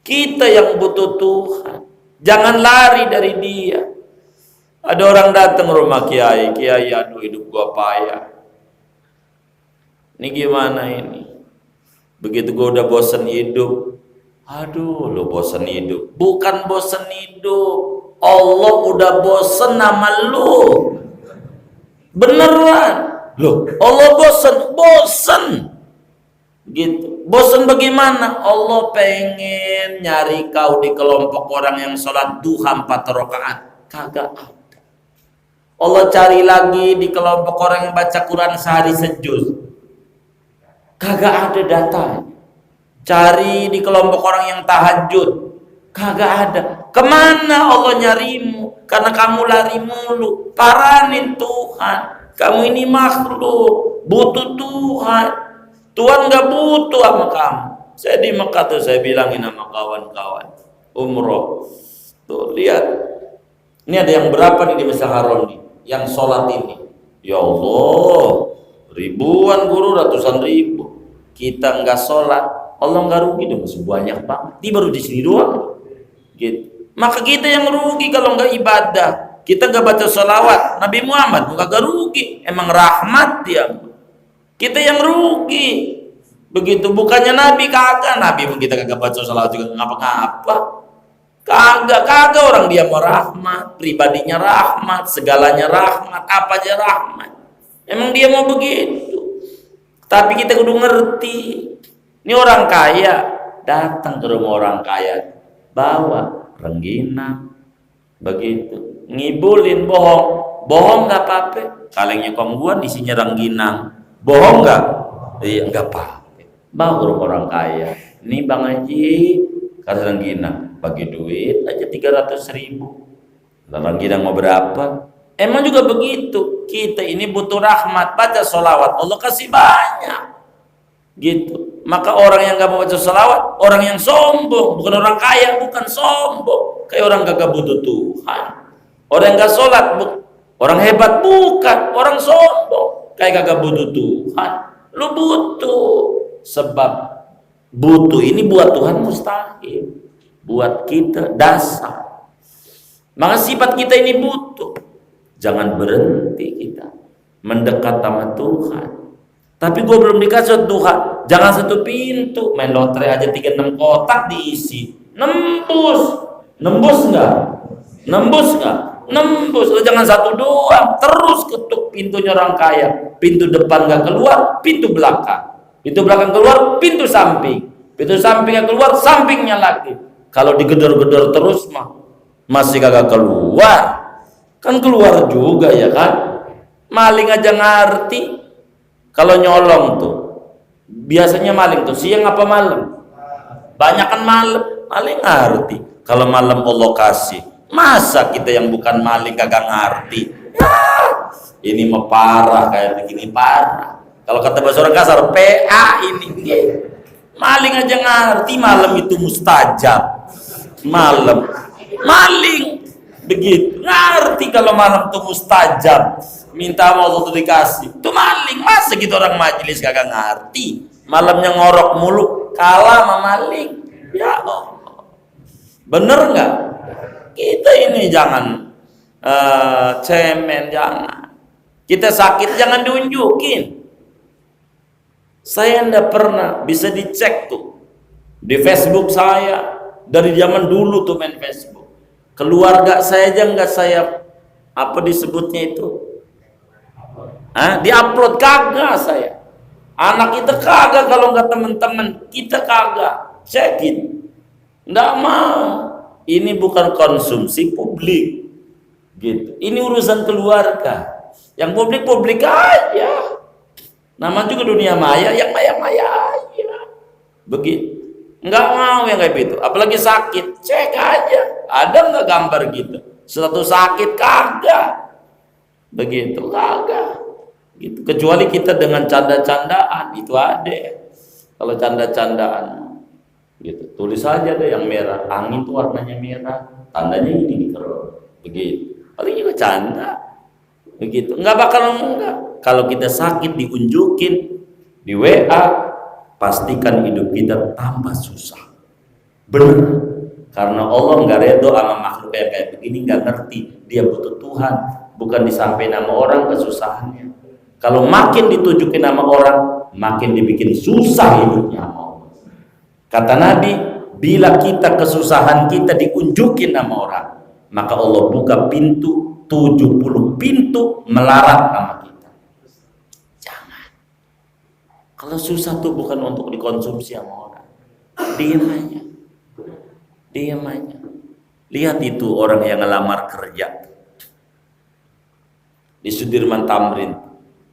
Kita yang butuh Tuhan. Jangan lari dari Dia. Ada orang datang rumah kiai, kiai aduh hidup gua payah. Ini gimana ini? Begitu gua udah bosen hidup, aduh lo bosen hidup. Bukan bosen hidup, Allah udah bosen sama lu. Beneran. Loh, Allah bosen. Gitu. Bosen bagaimana? Allah pengen nyari kau di kelompok orang yang sholat duha 4 rakaat. Kagak ada. Allah cari lagi di kelompok orang yang baca Quran sehari sejuz. Kagak ada datanya. Cari di kelompok orang yang tahajud. Kagak ada. Kemana Allah nyarimu? Karena kamu lari mulu. Paranin Tuhan. Kamu ini makhluk, butuh Tuhan. Tuhan gak butuh sama kamu. Saya di Mekah tuh saya bilangin sama kawan-kawan umroh. Tuh lihat. Ini ada yang berapa nih di Masjidil Haram nih? Yang sholat ini. Ya Allah, ribuan guru, ratusan ribu. Kita nggak sholat, Allah nggak rugi dong, masih banyak banget. Dia baru di sini doang. Gitu. Maka kita yang rugi kalau nggak ibadah. Kita nggak baca sholawat. Nabi Muhammad nggak rugi. Emang rahmat dia. Kita yang rugi. Begitu, bukannya Nabi kagak. Nabi pun kita kagak baca sholawat juga ngapa-ngapa. Kagak orang dia mau rahmat, pribadinya rahmat, segalanya rahmat, apa aja rahmat. Emang dia mau begitu. Tapi kita kudu ngerti. Ini orang kaya, datang ke rumah orang kaya, bawa rengginang, begitu, ngibulin, bohong nggak apa-apa. Kalengnya kong gua isinya rengginang, bohong nggak? Iya nggak apa-apa. Bawa ke rumah orang kaya. Ini Bang Haji, kasih rengginang, bagi duit aja 300.000. Rengginang mau berapa? Emang juga begitu. Kita ini butuh rahmat, baca sholawat, Allah kasih banyak. Gitu. Maka orang yang gak mau baca sholawat, orang yang sombong, bukan orang kaya, bukan sombong. Kayak orang gak butuh Tuhan. Orang yang gak sholat, orang hebat, bukan orang sombong. Kayak gak butuh Tuhan. Lu butuh. Sebab butuh ini buat Tuhan mustahil. Buat kita dasar. Maka sifat kita ini butuh. Jangan berhenti kita mendekat sama Tuhan. Tapi gue belum dikasih Tuhan. Jangan satu pintu. Main lotre aja 36 kotak diisi. Nembus nggak? Nembus. Lo jangan satu doang. Terus ketuk pintunya orang kaya. Pintu depan nggak keluar, pintu belakang. Pintu belakang keluar, pintu samping. Pintu sampingnya keluar, sampingnya lagi. Kalau digedor-gedor terus mah masih kagak keluar. Kan keluar juga ya kan? Maling aja ngerti. Kalau nyolong tuh biasanya maling tuh siang apa malam? Banyakan malam. Maling ngerti. Kalau malam Allah kasih, masa kita yang bukan maling kagak ngerti? Ya, ini mah parah, kayak begini parah. Kalau kata bahasa orang kasar, PA ini. Maling aja ngerti malam itu mustajab. Malam maling begitu ngerti kalau malam itu mustajab, minta Allah tuh dikasih. Itu maling. Masa gitu orang majelis kagak ngerti malamnya ngorok mulu, kalah sama maling. Ya Allah, bener nggak? Kita ini jangan cemen, jangan. Kita sakit jangan diunjukin. Saya ndak pernah, bisa dicek tuh di Facebook saya dari zaman dulu tuh main Facebook. Keluarga saya aja nggak saya apa disebutnya itu, diupload kagak saya. Anak kita kagak, kalau nggak teman-teman kita kagak cekin. Nggak mau. Ini bukan konsumsi publik, gitu. Ini urusan keluarga. Yang publik aja. Nama juga dunia maya, yang maya aja. Begitu. Nggak mau yang kayak gitu. Apalagi sakit, cek aja. Ada nggak gambar gitu? Suatu sakit kagak. Begitu kagak. Gitu. Kecuali kita dengan canda-candaan itu ada. Kalau canda-candaan gitu, tulis aja deh yang merah, angin tuh warnanya merah, tandanya ini di kerut, begitu. Paling juga canda, begitu. Nggak bakal enggak. Kalau kita sakit diunjukin di WA, pastikan hidup kita tambah susah. Benar. Karena Allah nggak redo sama makhluk kayak begini, nggak ngerti. Dia butuh Tuhan, bukan disampaikan nama orang kesusahannya. Kalau makin ditunjukin nama orang, makin dibikin susah hidupnya sama Allah. Kata Nabi, bila kita kesusahan kita diunjukin nama orang, maka Allah buka pintu 70 pintu melarat sama kita. Jangan. Kalau susah tuh bukan untuk dikonsumsi sama orang. Diam aja. Diam aja. Lihat itu orang yang ngelamar kerja di Sudirman Tamrin.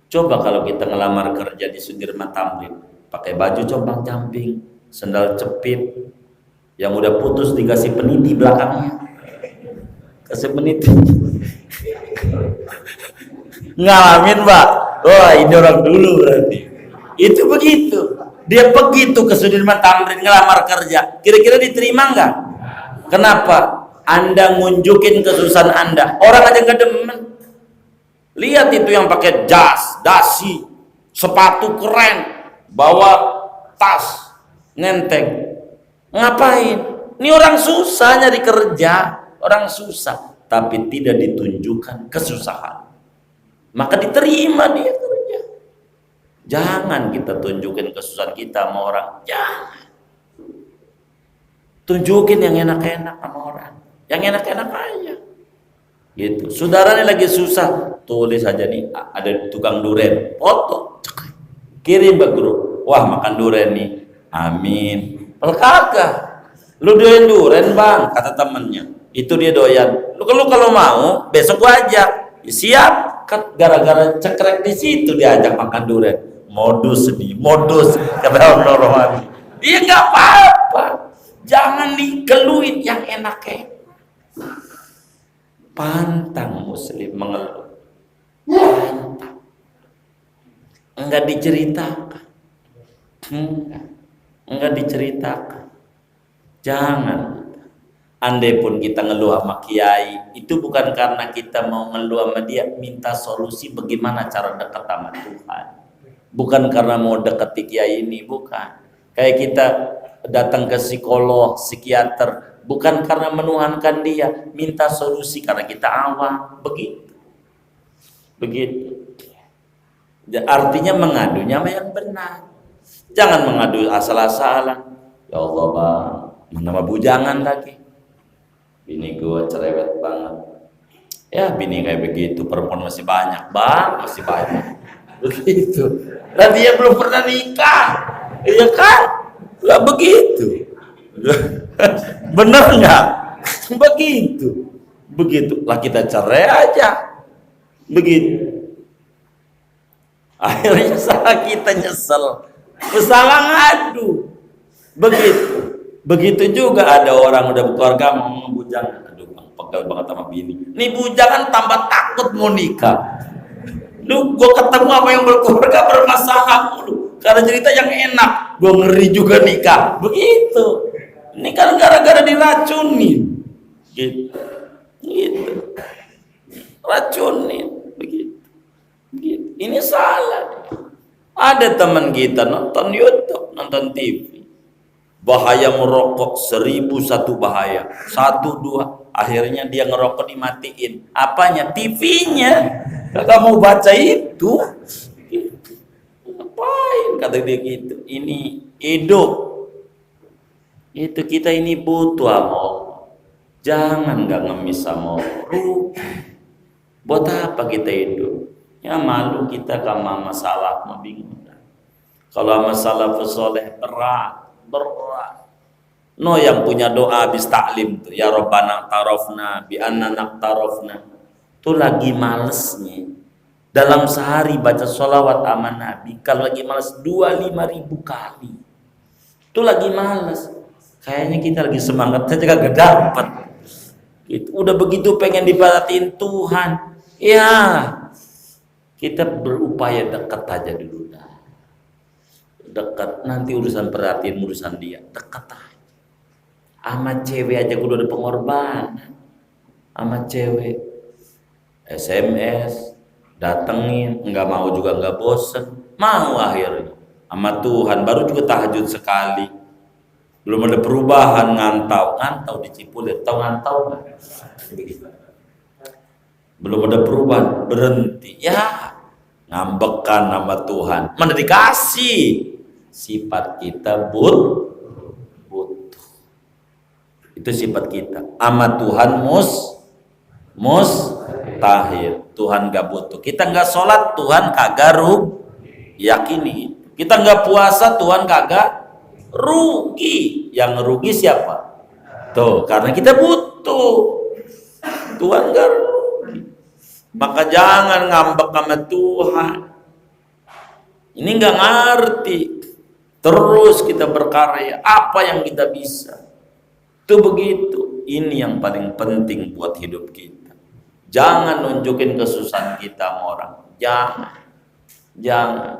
Coba kalau kita ngelamar kerja di Sudirman Tamrin, pakai baju compang-camping, sendal cepit, yang udah putus dikasih peniti belakangnya, kasih peniti. Ngalamin, Pak? Wah, ini orang dulu berarti. Itu begitu. Dia begitu ke Sudirman Tamrin ngelamar kerja. Kira-kira diterima nggak? Kenapa? Anda ngunjukin kesusahan Anda. Orang aja nggak demen. Lihat itu yang pakai jas, dasi, sepatu keren, bawa tas, nenteng. Ngapain? Ini orang susah nyari kerja, orang susah, tapi tidak ditunjukkan kesusahan. Maka diterima dia kerja. Jangan kita tunjukin kesusahan kita sama orang. Jangan. Tunjukin yang enak-enak sama orang. Yang enak-enak aja. Gitu. Saudaranya lagi susah, tulis aja nih, ada tukang duren, foto, kirim ke grup. Wah, makan duren nih, amin. Kagak, lu doyan duren bang, kata temennya. Itu dia doyan. Lu kalau mau besok gua ajak. Siap. Kan gara-gara cekrek di situ diajak makan duren. Modus nih, modus kata orang. Dia nggak apa-apa. Jangan dikeluin yang enaknya. Pantang muslim mengeluh. Pantang. Enggak diceritakan. Enggak diceritakan. Jangan. Andai pun kita ngeluh sama kiai, itu bukan karena kita mau ngeluh sama dia, minta solusi bagaimana cara dekat sama Tuhan. Bukan karena mau deketi kiai ini, bukan. Kayak kita datang ke psikolog, psikiater, bukan karena menuhankan dia, minta solusi karena kita awam, begitu. Begitu. Artinya mengadunya sama yang benar. Jangan mengadu asal-asalan. Ya Allah bang, mana bujangan lagi. Bini gua cerewet banget. Ya bini kayak begitu, perempuan masih banyak bang, masih banyak. Begitu. Dan dia belum pernah nikah, iya kan? Gak begitu. Bener nggak? Begitu. Begitulah kita cerai aja. Begitu. Akhirnya salah kita nyesel, salah ngadu. Begitu juga ada orang udah berkeluarga mau bujang, aduh bang pegal banget sama bini. Nih bujangan tambah takut mau nikah. Lu gue ketemu apa yang berkeluarga bermasalah mulu. Karena cerita yang enak, gue ngeri juga nikah. Begitu. Ini kan gara-gara diracunin. Gitu. Gitu. Racunin. Begitu. Begitu. Ini salah. Ada teman kita nonton YouTube, nonton TV. Bahaya merokok 1001 bahaya. 1, 2. Akhirnya dia ngerokok dimatiin. Apanya? TV-nya. Kagak mau baca itu. Gitu. Ngapain kata dia gitu. Ini hidup. Itu kita ini butuh amal. Jangan nggak ngemis sama rugi. Buat apa kita hidup? Ya malu kita sama masalah, mau bingung. Kalau masalah soleh berat. No yang punya doa habis taklim tuh, ya Rabbana tarafna bi annana tarafna. Tuh lagi malesnya. Dalam sehari baca sholawat sama Nabi, kalau lagi males 25.000 kali. Tuh lagi males. Kayaknya kita lagi semangat saja kagak dapat. Gitu. Udah begitu pengen diperhatiin Tuhan. Ya, kita berupaya dekat aja dulu dah. Dekat, nanti urusan perhatiin urusan dia. Dekat aja. Sama cewek aja udah ada pengorbanan. Sama cewek SMS, datengin, nggak mau juga nggak bosen. Mau akhirnya. Sama Tuhan, baru juga tahajud sekali. Belum ada perubahan, ngantau di Cipulir, tahu ngantau nggak? Belum ada perubahan, berhenti. Ya, ngambekan nama Tuhan. Mana dikasih? Sifat kita butuh. Itu sifat kita. Ama Tuhan mustahil. Tuhan gak butuh. Kita nggak sholat, Tuhan kagak yakini. Kita nggak puasa, Tuhan kagak rugi. Yang rugi siapa? Tuh, karena kita butuh. Tuhan gak rugi. Maka jangan ngambek sama Tuhan. Ini nggak ngerti. Terus kita berkarya. Apa yang kita bisa? Itu begitu. Ini yang paling penting buat hidup kita. Jangan nunjukin kesusahan kita sama orang. Jangan.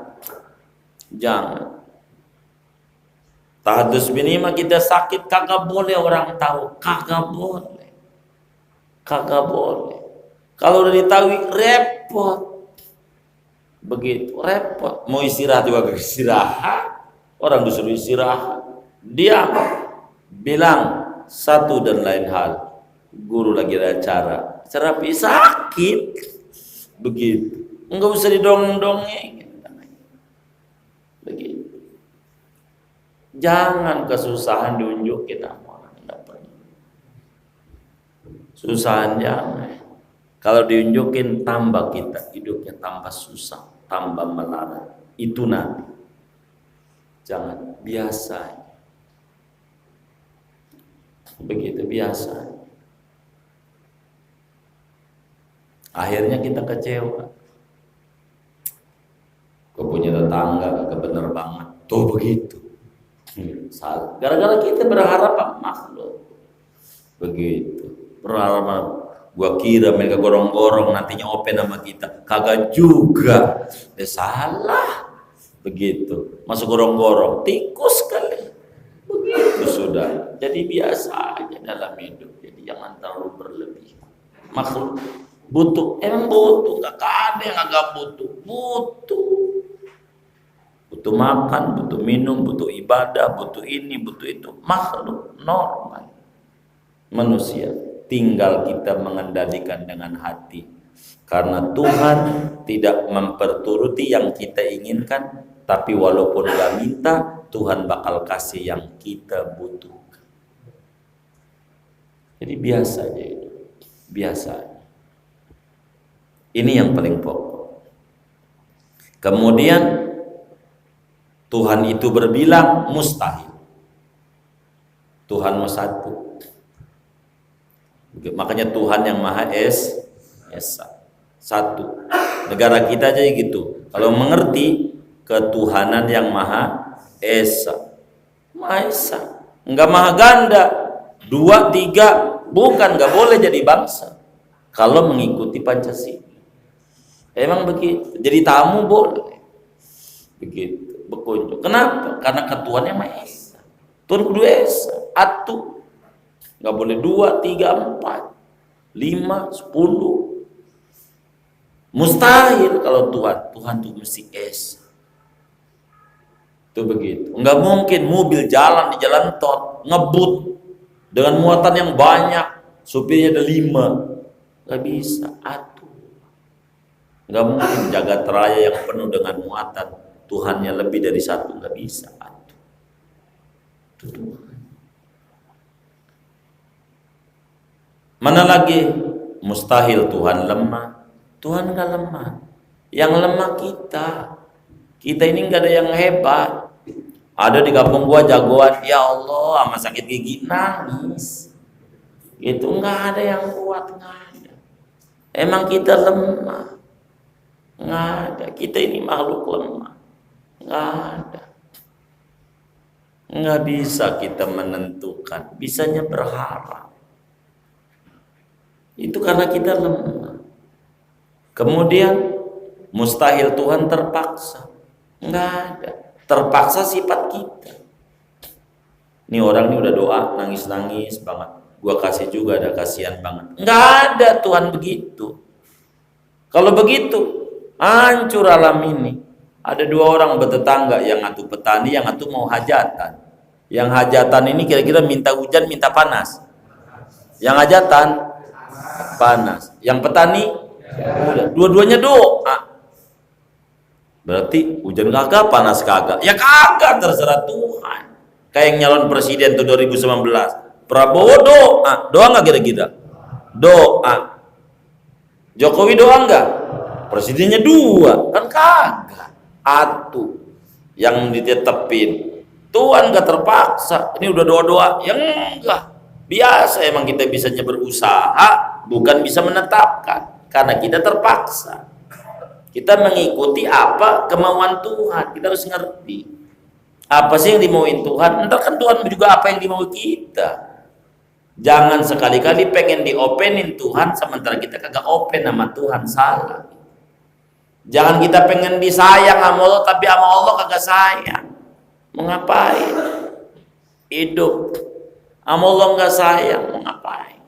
Tahadus minimal kita sakit kagak boleh orang tahu. Kagak boleh. Kalau udah ditahui repot. Begitu repot. Mau istirahat juga gak istirahat. Orang disuruh istirahat. Dia bilang satu dan lain hal. Guru lagi ada acara sakit. Begitu. Enggak usah didongeng-dongeng. Begitu. Jangan kesusahan diunjukin sama orang. Susahan jangan. Kalau diunjukin tambah kita hidupnya tambah susah, tambah melarat. Itu nanti. Jangan biasa. Begitu biasa. Akhirnya kita kecewa. Kau punya tetangga kagak bener banget. Tuh begitu. Salah. Gara-gara kita berharap makhluk. Begitu. Berharap gua kira mereka gorong-gorong nantinya open sama kita. Kagak juga. Salah. Begitu. Masuk gorong-gorong. Tikus kali. Begitu sudah. Jadi biasa aja dalam hidup. Jadi jangan terlalu berlebih. Makhluk butuh. Emang butuh. Gak ada yang agak butuh. Butuh makan, butuh minum, butuh ibadah, butuh ini, butuh itu. Makhluk normal. Manusia. Tinggal kita mengendalikan dengan hati. Karena Tuhan tidak memperturuti yang kita inginkan, tapi walaupun gak minta, Tuhan bakal kasih yang kita butuhkan. Jadi biasa aja itu. Biasa. Ini yang paling pokok. Kemudian Tuhan itu berbilang mustahil. Tuhan satu. Makanya Tuhan yang Maha Esa. Satu. Negara kita aja gitu. Kalau mengerti ketuhanan yang Maha Esa. Maha Esa, enggak Maha Ganda. 2, 3, bukan, enggak boleh jadi bangsa kalau mengikuti Pancasila. Emang begitu. Jadi tamu boleh. Begitu, berkunjung. Kenapa? Karena ketuhannya Maha Esa. Tuhan kudu Esa, atu. Enggak boleh 2, 3, 4, 5, 10. Mustahil kalau Tuhan tuh mesti Esa. Itu begitu. Enggak mungkin mobil jalan di jalan tol ngebut dengan muatan yang banyak, supirnya ada 5. Enggak bisa, atuh. Enggak mungkin jagat raya yang penuh dengan muatan, Tuhannya lebih dari 1, enggak bisa, atuh. Itu Tuhan. Mana lagi? Mustahil Tuhan lemah. Tuhan enggak lemah. Yang lemah kita. Kita ini enggak ada yang hebat. Ada di kampung gua jagoan, ya Allah, sama sakit gigi nangis. Itu enggak ada yang kuat, enggak ada. Emang kita lemah. Enggak ada. Kita ini makhluk lemah. Enggak ada. Enggak bisa kita menentukan. Bisanya berharap. Itu karena kita lemah. Kemudian mustahil Tuhan terpaksa. Enggak ada. Terpaksa sifat kita. Ini orang ini udah doa nangis-nangis banget. Gua kasih juga, ada kasihan banget. Enggak ada Tuhan begitu. Kalau begitu, hancur alam ini. Ada 2 orang bertetangga, yang satu petani, yang satu mau hajatan. Yang hajatan ini kira-kira minta hujan, minta panas. Yang hajatan panas. Yang petani udah, dua-duanya doa. Berarti hujan kagak, panas kagak. Ya kagak, terserah Tuhan. Kayak yang nyalon presiden tuh 2019. Prabowo doa. Doa nggak kira-kira? Doa. Jokowi doa nggak? Presidennya 2. Kan kagak. Atuh. Yang ditetepin. Tuhan nggak terpaksa. Ini udah doa-doa. Yang enggak. Biasa emang kita bisanya berusaha. Bukan bisa menetapkan. Karena kita terpaksa. Kita mengikuti apa kemauan Tuhan. Kita harus ngerti apa sih yang dimauin Tuhan. Entar kan Tuhan juga apa yang dimau kita. Jangan sekali-kali pengen diopenin Tuhan sementara kita kagak open sama Tuhan. Salah. Jangan kita pengen disayang sama Allah tapi sama Allah kagak sayang. Mau ngapain? Hidup sama Allah nggak sayang, mau ngapain?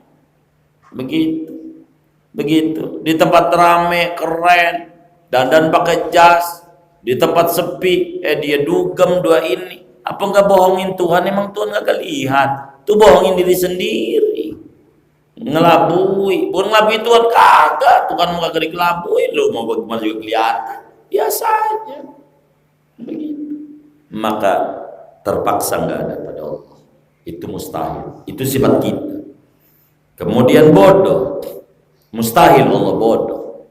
Begitu di tempat rame keren, dandan pakai jas, di tempat sepi dia dugem 2 ini. Apa nggak bohongin Tuhan? Emang Tuhan nggak lihat? Tuh bohongin diri sendiri, ngelabui. Bukan ngelabui Tuhan, kagak. Tuhan mau kagak dikelabui, lo mau bagaimana juga kelihatan biasa aja. Begitu. Maka terpaksa nggak ada pada Allah. Itu mustahil. Itu sifat kita. Kemudian bodoh. Mustahil Allah bodoh.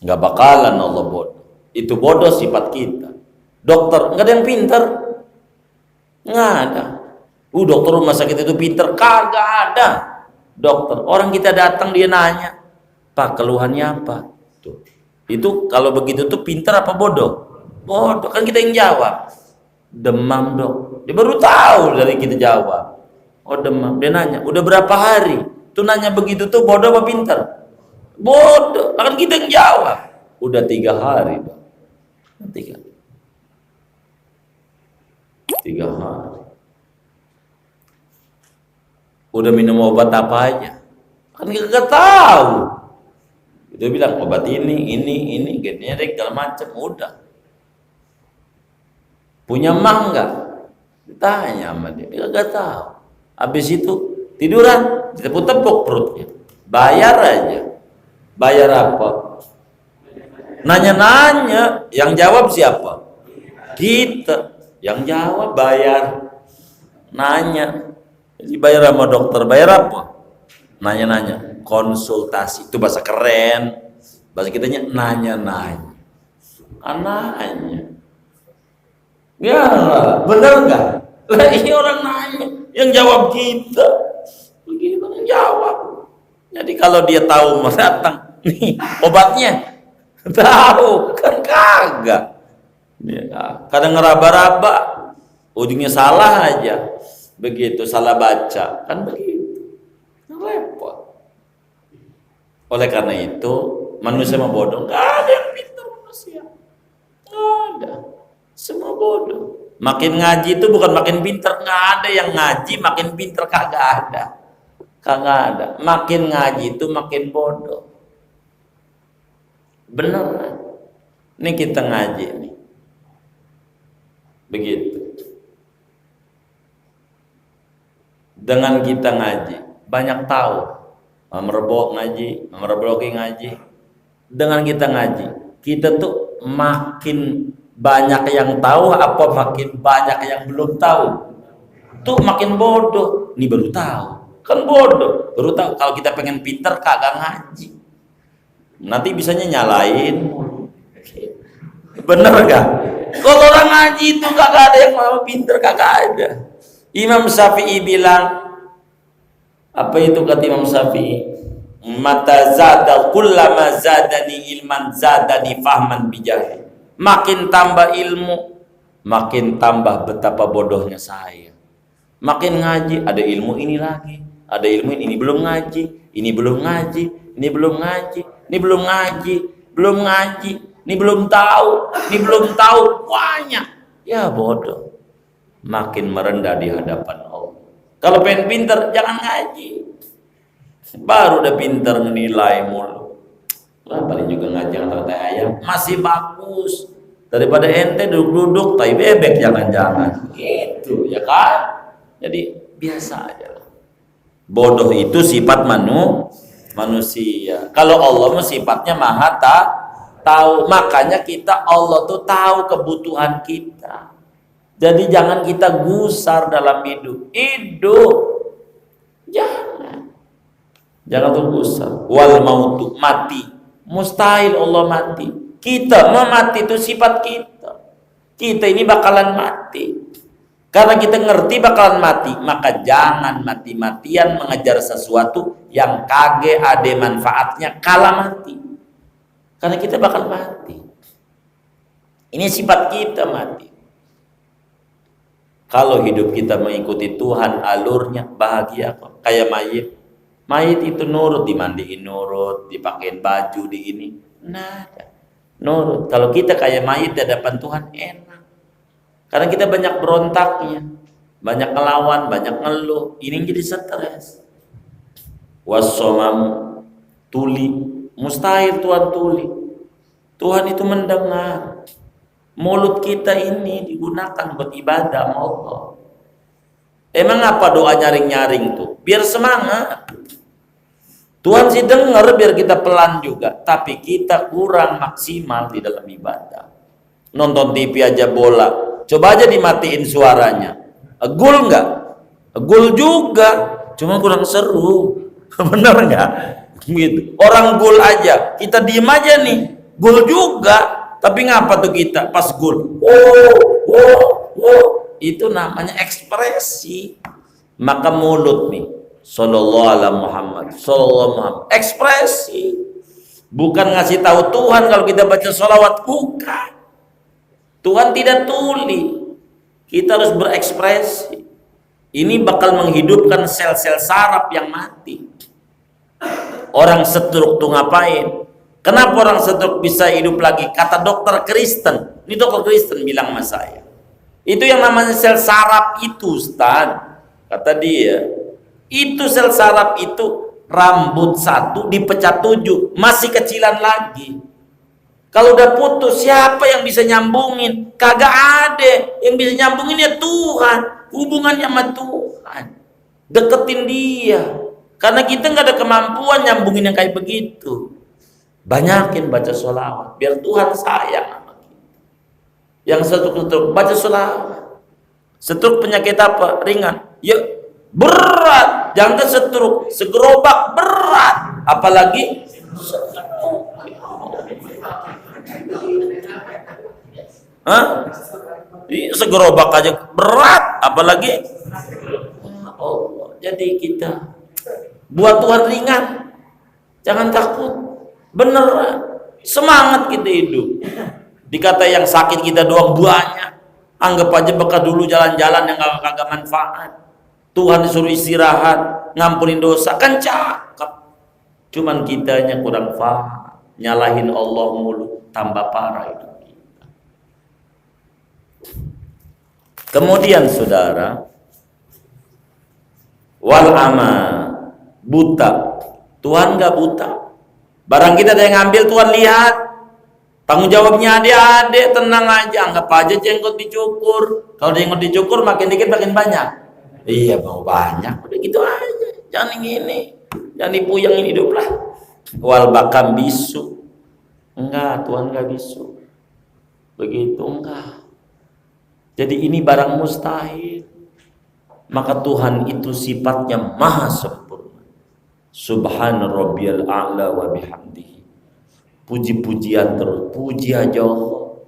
Nggak bakalan Allah bodoh. Itu bodoh sifat kita. Dokter, nggak ada yang pintar. Nggak ada. Dokter rumah sakit itu pintar. Kagak ada. Dokter, orang kita datang dia nanya, Pak keluhannya apa? Tuh. Itu kalau begitu tuh pintar apa bodoh? Bodoh, kan kita yang jawab. Demam dok. Dia baru tahu dari kita jawab. Oh demam. Dia nanya, udah berapa hari? Tuh nanya begitu tuh bodoh apa pintar? Bodoh. Kan kita yang jawab. Udah 3 hari dok. 3 hari. Udah minum obat apa aja? Kan kita tahu. Dia bilang obat ini, generik segala macam. Udah. Punya mah enggak? Ditanya sama dia. Dia enggak tahu. Habis itu tiduran, ditepuk-tepuk perutnya. Bayar aja. Bayar apa? Nanya-nanya, yang jawab siapa? Kita. Yang jawab bayar. Nanya. Jadi bayar sama dokter, bayar apa? Nanya-nanya, konsultasi. Itu bahasa keren. Bahasa kitanya nanya-nanya. Nanya. Ya, bener enggak? Lah ini orang nanya, yang jawab kita. Begitu yang jawab. Jadi kalau dia tahu mau datang, nih obatnya. Tahu kan kagak. Ya, kadang ngeraba-raba, ujungnya salah aja. Begitu salah baca, kan begitu. Repot. Oleh karena itu, manusia mah bodoh. Gak ada yang pintar manusia. Gak ada. Semua bodoh. Makin ngaji itu bukan makin pintar. Gak ada yang ngaji makin pintar. Kagak ada. Kagak ada. Makin ngaji itu makin bodoh. Bener. Ini kita ngaji nih. Begitu. Dengan kita ngaji, banyak tahu. Memerbok ngaji, memerbloki ngaji. Dengan kita ngaji, kita tuh makin banyak yang tahu apa makin banyak yang belum tahu. Tuh makin bodoh. Ini baru tahu. Kan bodoh. Baru tahu. Kalau kita pengen pinter kagak ngaji. Nanti bisanya nyalain. Bener gak? Kalau orang ngaji itu kagak ada yang mau pinter, kagak ada. Imam Syafi'i bilang, apa itu kata Imam Syafi'i? Mata zada kullama zadani ilman zadani fahman bijahil. Makin tambah ilmu, makin tambah betapa bodohnya saya. Makin ngaji, ada ilmu ini lagi, ada ilmu ini belum ngaji, ini belum ngaji, ini belum ngaji, ini belum ngaji, belum ngaji, ini belum tahu, ini belum tahu, banyak. Ya bodoh. Makin merendah di hadapan Allah. Kalau pengen pinter, jangan ngaji. Baru udah pinter menilai mulu. Lah paling juga ngaji kata ayam masih bagus daripada ente duduk-duduk tai bebek jangan-jangan. Gitu ya kan? Jadi biasa aja. Bodoh itu sifat manusia. Kalau Allah mah sifatnya maha tahu. Makanya kita Allah tuh tahu kebutuhan kita. Jadi jangan kita gusar dalam hidup. Jangan tuh gusar. Wal mautu, mati. Mustahil Allah mati. Kita mau mati itu sifat kita. Kita ini bakalan mati. Karena kita ngerti bakalan mati, maka jangan mati-matian mengejar sesuatu yang kage ada manfaatnya kala mati. Karena kita bakal mati. Ini sifat kita mati. Kalau hidup kita mengikuti Tuhan alurnya bahagia kok. Kayak mayit. Mayit itu nurut, dimandiin nurut, dipakein baju di ini. Nada. Nurut. Kalau kita kayak mayit di hadapan Tuhan enak. Karena kita banyak berontaknya. Banyak ngelawan, banyak ngeluh. Ini jadi stres. Wassomam tuli. Mustahil Tuhan tuli. Tuhan itu mendengar. Mulut kita ini digunakan buat ibadah Allah. Emang apa doa nyaring-nyaring tuh? Biar semangat. Tuhan sih dengar biar kita pelan juga, tapi kita kurang maksimal di dalam ibadah. Nonton TV aja bola, coba aja dimatiin suaranya. Gul nggak? Gul juga, cuma kurang seru. Bener nggak? Gitu. Orang gul aja, kita diem aja nih. Gul juga. Tapi ngapa tuh kita pas gul? Itu namanya ekspresi. Maka mulut nih, sallallahu alaihi Muhammad, sallallahu Muhammad, ekspresi. Bukan ngasih tahu Tuhan kalau kita baca sholawat, bukan. Tuhan tidak tuli. Kita harus berekspresi. Ini bakal menghidupkan sel-sel saraf yang mati. Orang stroke tuh ngapain? Kenapa orang stroke bisa hidup lagi? Kata dokter Kristen, ini dokter Kristen bilang sama saya. Itu yang namanya sel saraf itu, Ustaz. Kata dia, itu sel saraf itu rambut satu dipecat 7, masih kecilan lagi. Kalau udah putus, siapa yang bisa nyambungin? Kagak ada. Yang bisa nyambungin ya Tuhan. Hubungannya sama Tuhan. Deketin dia. Karena kita nggak ada kemampuan nyambungin yang kayak begitu. Banyakin baca sholawat biar Tuhan sayang sama kita. Yang stroke baca sholawat. Stroke penyakit apa? Ringan. Ya berat. Jangan stroke, segerobak berat. Apalagi segerobak aja berat. Apalagi Allah. Jadi kita buat Tuhan ringan. Jangan takut. Beneran. Semangat kita hidup. Dikata yang sakit kita doang banyak. Anggap aja bekas dulu jalan-jalan yang kagak manfaat. Tuhan disuruh istirahat, ngampunin dosa, kan cakep. Cuman kitanya kurang paham, nyalahin Allah mulu, tambah parah itu kita. Kemudian saudara, wal ama, buta. Tuhan gak buta. Barang kita ada yang ngambil, Tuhan lihat. Tanggung jawabnya adik-adik, tenang aja, anggap aja jenggot dicukur. Kalau jenggot dicukur makin dikit makin banyak. Iya mau banyak, udah gitu aja. Jangan gini, jangan dipuyangin hidup lah. Wal bakam bisu. Enggak, Tuhan enggak bisu. Begitu enggak. Jadi ini barang mustahil. Maka Tuhan itu sifatnya maha sempurna. Subhana rabbiyal a'la wa bihamdihi. Puji-pujian terus, puji aja Allah.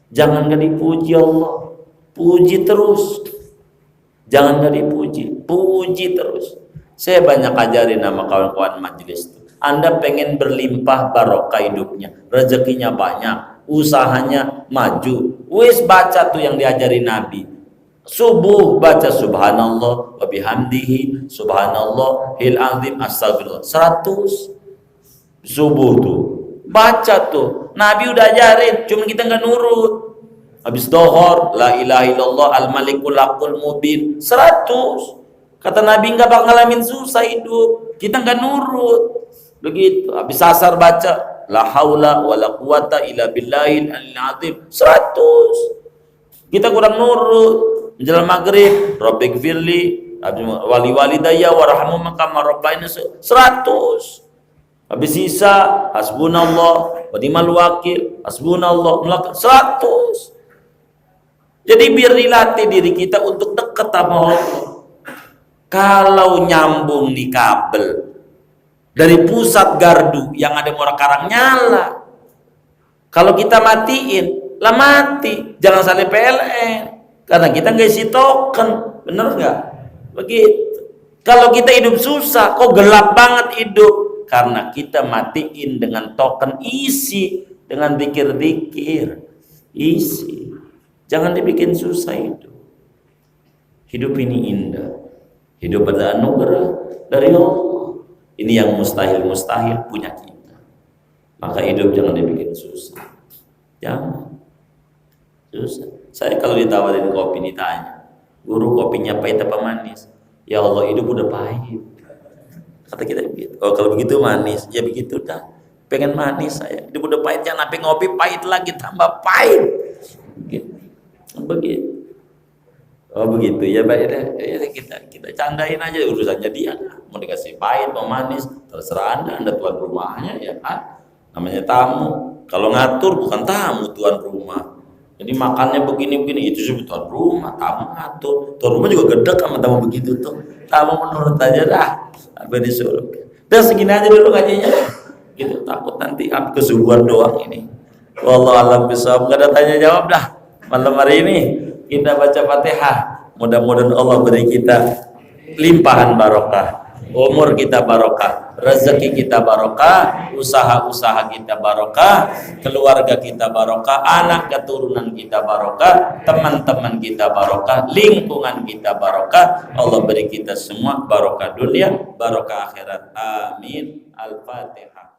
Jangan gak dipuji Allah, puji terus. Jangan gak dipuji, puji terus. Saya banyak ajarin sama kawan-kawan majelis itu. Anda pengen berlimpah barokah hidupnya, rezekinya banyak, usahanya maju. Wis baca tuh yang diajarin Nabi. Subuh baca subhanallah wa bihamdihi, subhanallah hil azim astagfirullah 100. Subuh tuh baca tuh, Nabi udah ajarin, cuma kita nggak nurut. Habis dohor, la ilaha illallah al malikul aqul mubin 100. Kata Nabi nggak bakal ngalamin susah hidup, kita nggak nurut. Begitu. Habis asar baca la haula wala quwata illa billahil aliyil azim 100. Kita kurang nurut. Menjelang maghrib, Rabbik firli wali walidayya warhamhum kama rabbayani 100. Habis sisa hasbunallah wa ni'mal wakil, hasbunallah 100. Jadi biar dilatih diri kita untuk dekat sama Allah. Kalau nyambung di kabel dari pusat gardu yang ada Muara Karang nyala. Kalau kita matiin, lah mati. Jangan salih PLN. Karena kita nggak isi token, bener nggak? Begitu. Kalau kita hidup susah, kok gelap banget hidup? Karena kita matiin dengan token, isi dengan zikir-zikir, isi. Jangan dibikin susah hidup. Hidup ini indah. Hidup pada anugerah dari Allah. Ini yang mustahil-mustahil punya kita. Maka hidup jangan dibikin susah. Jangan. Susah. Saya kalau ditawarin kopi ditanya, guru kopinya pahit apa manis? Ya Allah, hidup udah pahit. Kata kita begitu. Oh kalau begitu manis, ya begitu dah. Pengen manis saya. Hidup udah pahit, jangan sampai ngopi pahit lagi tambah pahit. Begitu. Oh begitu ya baik deh. Ya, kita candain aja urusannya dia. Mau dikasih pahit, mau manis, terserah Anda tuan rumahnya ya kan. Namanya tamu. Kalau ngatur bukan tamu, tuan rumah. Jadi makannya begini-begini itu sih tuan rumah, tamu ngatur. Tuan rumah juga gedek sama tamu begitu tuh. Tamu menurut aja dah. Apa disuruh. Udah segini aja dulu ngajinya. Gitu takut nanti kesubuhan doang ini. Wallahu a'lam bishawab. Enggak ada tanya jawab dah. Malam hari ini kita baca Fatihah. Mudah-mudahan Allah beri kita limpahan barokah. Umur kita barokah, rezeki kita barokah, usaha-usaha kita barokah, keluarga kita barokah, anak keturunan kita barokah, teman-teman kita barokah, lingkungan kita barokah. Allah beri kita semua barokah dunia, barokah akhirat. Amin. Al-Fatihah.